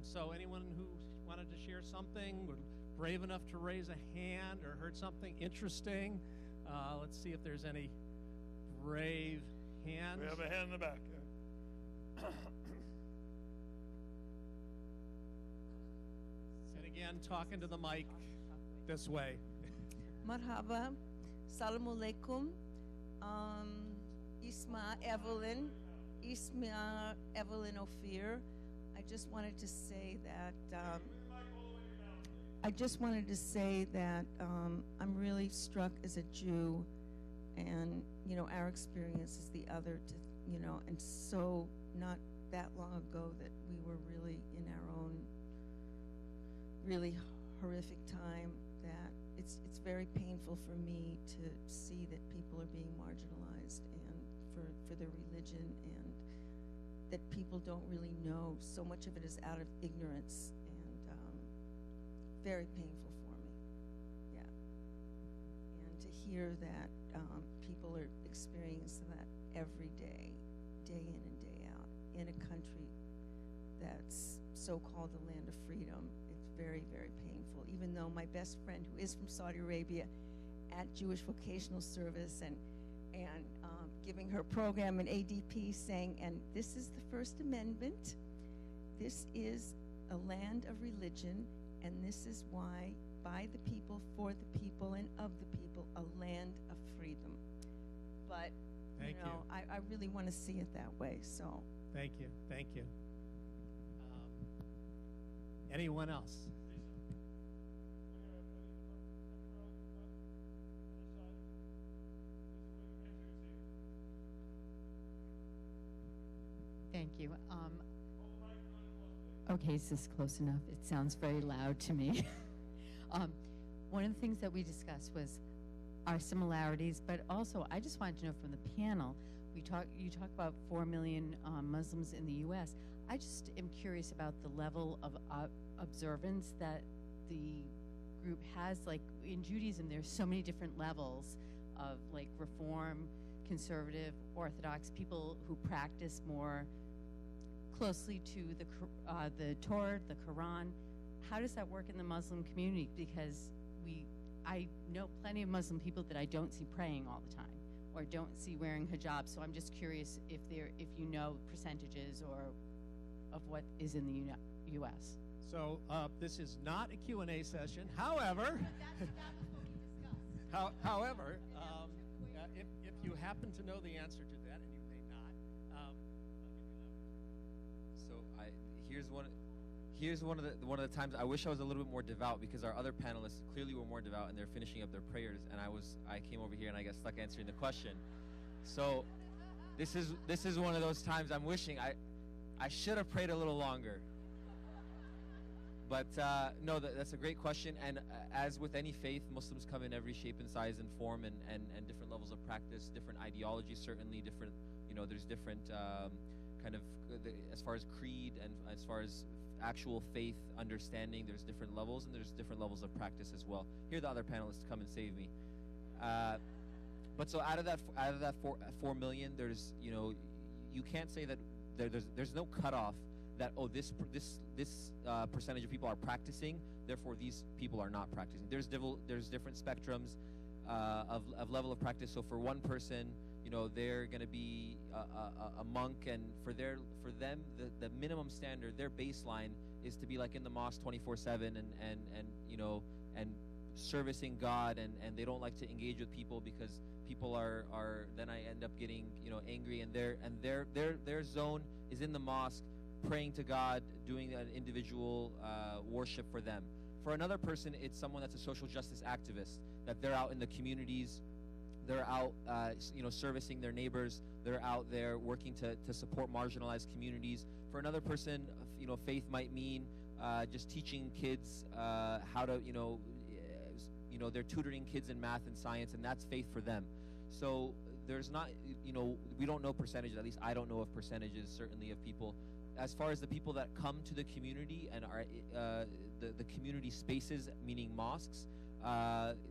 So anyone who wanted to share something, or brave enough to raise a hand, or heard something interesting, let's see if there's any brave hands. We have a hand in the back. And again, talking to the mic this way. Marhaba, Salamu Alaikum, Isma Evelyn Ophir. I just wanted to say that I'm really struck as a Jew, and our experience is the other, and so not that long ago that we were really in our own really horrific time, that it's very painful for me to see that people are being marginalized and for their religion, and that people don't really know. So much of it is out of ignorance, and very painful for me. Yeah. And to hear that people are experiencing that every day, day in and day out, in a country that's so-called the land of freedom, it's very, very painful. Even though my best friend, who is from Saudi Arabia, at Jewish Vocational Service, and giving her program in ADP, saying, and this is the First Amendment, this is a land of religion, And this is why, by the people, for the people, and of the people, a land of freedom. But, Thank you. I really want to see it that way, so. Thank you. Thank you. Anyone else? Thank you. Okay, is this close enough? It sounds very loud to me. One of the things that we discussed was our similarities, but also I just wanted to know from the panel, you talk about 4 million Muslims in the U.S. I just am curious about the level of observance that the group has. Like in Judaism, there's so many different levels of like Reform, Conservative, Orthodox, people who practice more closely to the Torah, the Quran. How does that work in the Muslim community? Because I know plenty of Muslim people that I don't see praying all the time or don't see wearing hijab. So I'm just curious if you know percentages or of what is in the U.S. So this is not a Q&A session. However, however, if you happen to know the answer to that, and you may not, So here's one of the times I wish I was a little bit more devout, because our other panelists clearly were more devout and they're finishing up their prayers, and I came over here and I got stuck answering the question. So this is one of those times I'm wishing I should have prayed a little longer. But no, that's a great question. And as with any faith, Muslims come in every shape and size and form, and different levels of practice, different ideologies, certainly different. There's different kind of as far as creed and as far as actual faith understanding. There's different levels, and there's different levels of practice as well. Here, the other panelists come and save me. But so out of that 4 million, there's you can't say that there's no cutoff that this percentage of people are practicing, therefore these people are not practicing. There's different spectrums of level of practice. So for one person, they're going to be a monk, and for them the minimum standard, their baseline is to be like in the mosque 24/7 and servicing God, and they don't like to engage with people because people are then I end up getting angry, and their zone is in the mosque, praying to God, doing an individual worship for them. For another person, it's someone that's a social justice activist, that they're out in the communities, they're out servicing their neighbors, they're out there working to support marginalized communities. For another person, faith might mean just teaching kids how to they're tutoring kids in math and science, and that's faith for them. So there's not we don't know percentages, at least I don't know of percentages certainly of people. As far as the people that come to the community and are the community spaces, meaning mosques,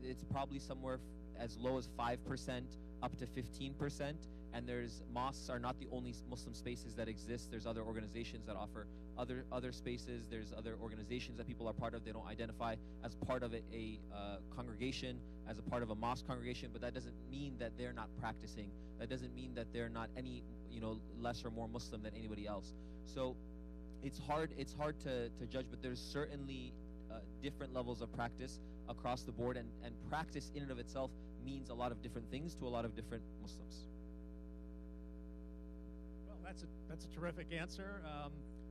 it's probably somewhere as low as 5% up to 15%. And mosques are not the only Muslim spaces that exist. There's other organizations that offer other spaces. There's other organizations that people are part of. They don't identify as part of a congregation, as a part of a mosque congregation, but that doesn't mean that they're not practicing. That doesn't mean that they're not any less or more Muslim than anybody else. So it's hard to judge, but there's certainly different levels of practice across the board, and practice in and of itself means a lot of different things to a lot of different Muslims. Well, that's a terrific answer.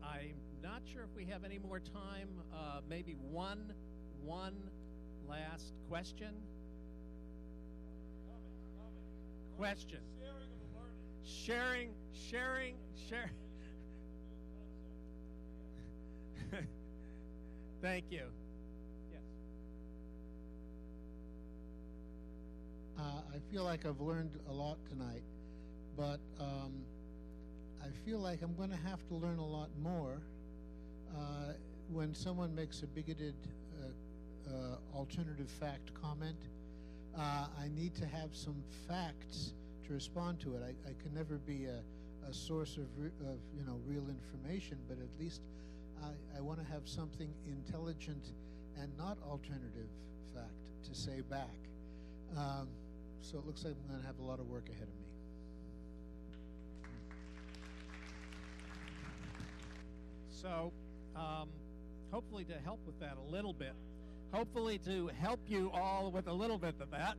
I'm not sure if we have any more time. Maybe one last question. Question. Sharing. Thank you. Yes. I feel like I've learned a lot tonight, but I feel like I'm going to have to learn a lot more when someone makes a bigoted alternative fact comment. I need to have some facts to respond to it. I can never be a source of real information, but at least I want to have something intelligent and not alternative fact to say back. So it looks like I'm going to have a lot of work ahead of me. So hopefully to help with that a little bit. Hopefully to help you all with a little bit of that.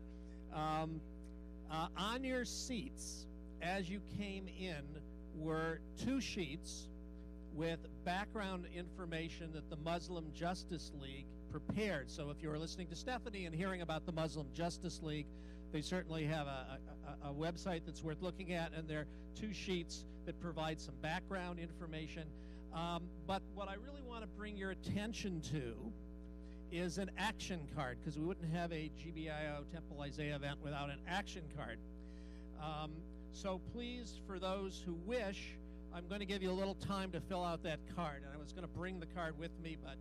On your seats, as you came in, were 2 sheets with background information that the Muslim Justice League prepared. So if you were listening to Stephanie and hearing about the Muslim Justice League, they certainly have a website that's worth looking at, and there are 2 sheets that provide some background information. But what I really want to bring your attention to is an action card, because we wouldn't have a GBIO Temple Isaiah event without an action card. So please, for those who wish, I'm going to give you a little time to fill out that card. And I was going to bring the card with me, but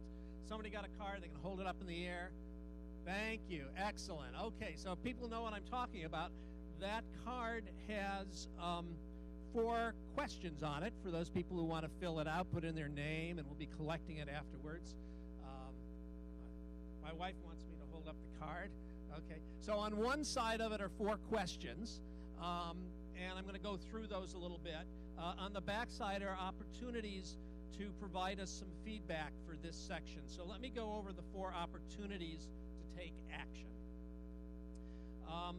somebody got a card, they can hold it up in the air. Thank you. Excellent. Okay, so people know what I'm talking about. That card has 4 questions on it for those people who want to fill it out, put in their name, and we'll be collecting it afterwards. My wife wants me to hold up the card. Okay, so on one side of it are 4 questions, and I'm going to go through those a little bit. On the back side are opportunities to provide us some feedback for this section. So let me go over the 4 opportunities to take action.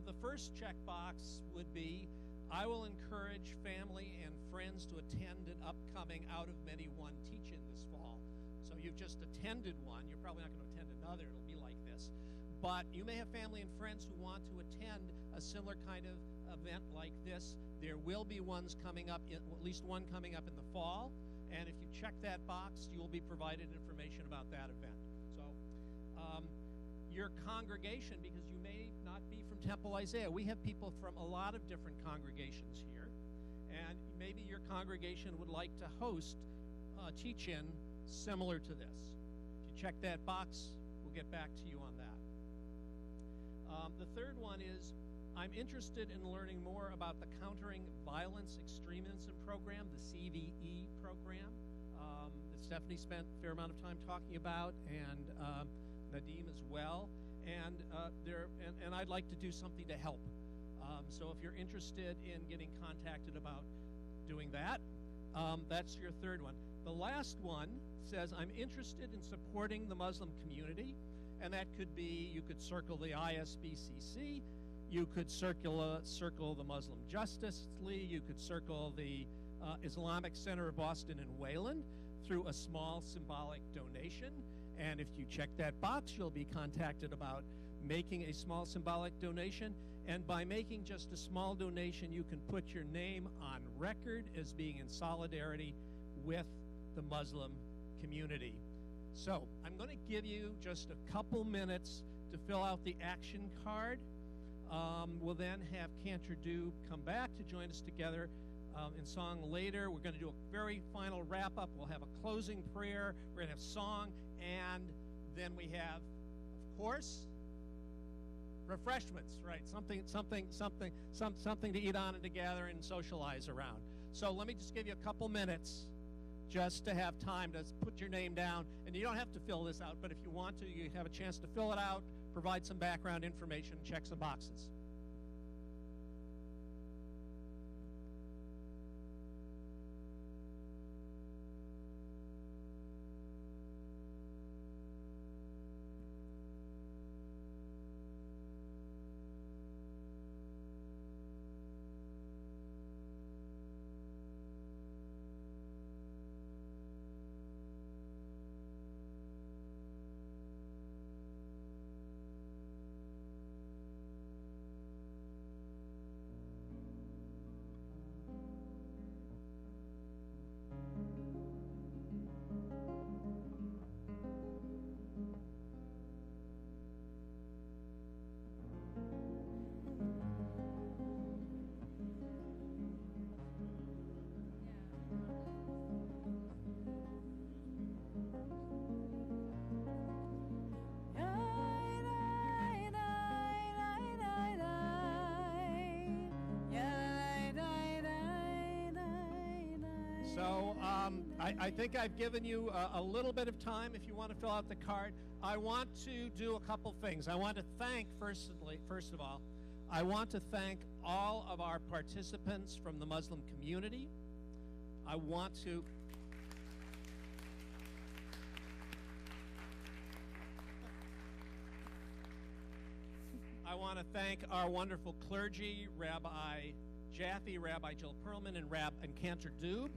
The first checkbox would be, I will encourage family and friends to attend an upcoming Out of Many One teach-in this fall. So you've just attended one. You're probably not going to attend another. It'll be like this. But you may have family and friends who want to attend a similar kind of event like this. There will be ones coming up, at least one coming up in the fall. And if you check that box, you will be provided information about that event. So your congregation, because you may not be from Temple Isaiah, we have people from a lot of different congregations here. And maybe your congregation would like to host a teach-in similar to this. If you check that box, we'll get back to you on that. The third one is, I'm interested in learning more about the Countering Violence Extremism program, the CVE program, that Stephanie spent a fair amount of time talking about, and Nadim as well. And I'd like to do something to help. So if you're interested in getting contacted about doing that, that's your third one. The last one says, I'm interested in supporting the Muslim community, and that could be, you could circle the ISBCC, you could circle the Muslim Justice League, you could circle the Islamic Center of Boston and Wayland through a small symbolic donation. And if you check that box, you'll be contacted about making a small symbolic donation. And by making just a small donation, you can put your name on record as being in solidarity with the Muslim community. So I'm going to give you just a couple minutes to fill out the action card. We'll then have Cantor Du come back to join us together in song later. We're going to do a very final wrap-up. We'll have a closing prayer. We're going to have song, and then we have, of course, refreshments, right? Something to eat on and to gather and socialize around. So let me just give you a couple minutes just to have time to put your name down. And you don't have to fill this out, but if you want to, you have a chance to fill it out, provide some background information, check some boxes. So I think I've given you a little bit of time if you want to fill out the card. I want to do a couple things. I want to thank, first of all, I want to thank all of our participants from the Muslim community. I want to I want to thank our wonderful clergy, Rabbi Jaffe, Rabbi Jill Perlman, and Cantor Dube.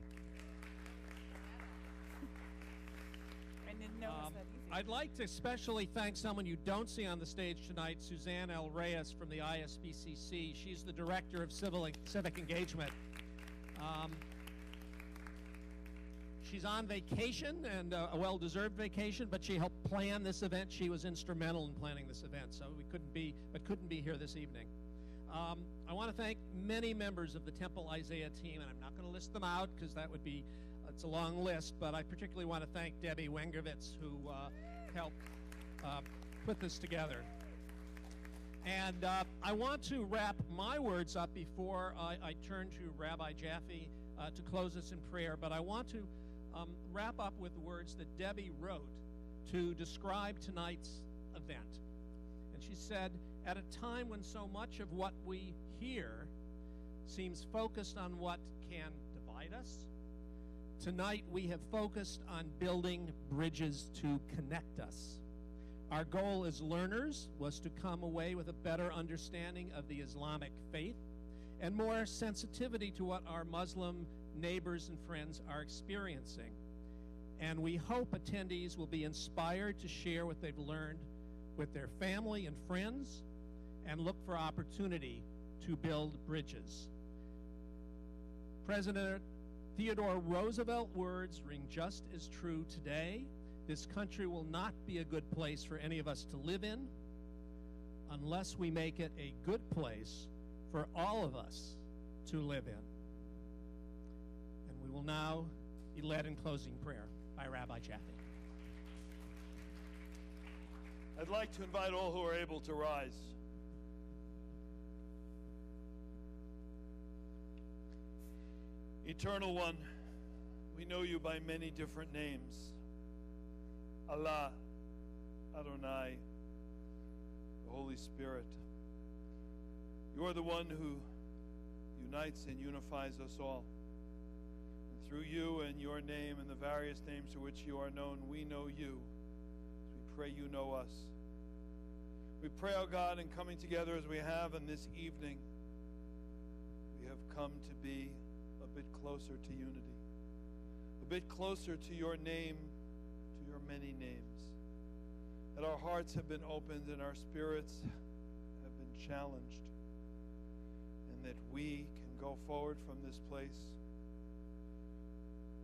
I didn't know it was that easy. I'd like to especially thank someone you don't see on the stage tonight, Suzanne L. Reyes from the ISBCC. She's the Director of Civic Engagement. She's on vacation, and a well-deserved vacation, but she helped plan this event. She was instrumental in planning this event, so we couldn't be here this evening. I want to thank many members of the Temple Isaiah team, and I'm not going to list them out because it's a long list, but I particularly want to thank Debbie Wengervitz, who helped put this together. And I want to wrap my words up before I turn to Rabbi Jaffe to close us in prayer, but I want to wrap up with the words that Debbie wrote to describe tonight's event. And she said, at a time when so much of what we hear seems focused on what can divide us, tonight we have focused on building bridges to connect us. Our goal as learners was to come away with a better understanding of the Islamic faith and more sensitivity to what our Muslim neighbors and friends are experiencing. And we hope attendees will be inspired to share what they've learned with their family and friends and look for opportunity to build bridges. President Theodore Roosevelt's words ring just as true today. This country will not be a good place for any of us to live in unless we make it a good place for all of us to live in. And we will now be led in closing prayer by Rabbi Jaffe. I'd like to invite all who are able to rise. Eternal One, we know you by many different names. Allah, Adonai, the Holy Spirit. You are the one who unites and unifies us all. And through you and your name and the various names to which you are known, we know you. We pray you know us. We pray, oh God, in coming together as we have in this evening, we have come to be a bit closer to unity, a bit closer to your name, to your many names. That our hearts have been opened and our spirits have been challenged, and that we can go forward from this place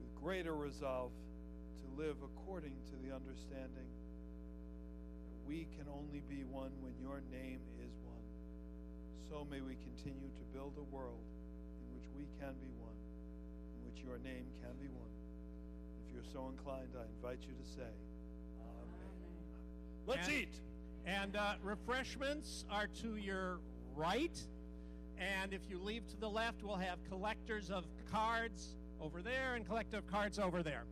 with greater resolve to live according to the understanding that we can only be one when your name is one. So may we continue to build a world in which we can be one, in which your name can be one. If you're so inclined, I invite you to say, Amen. Let's eat. And refreshments are to your right. And if you leave to the left, we'll have collectors of cards over there and collector of cards over there.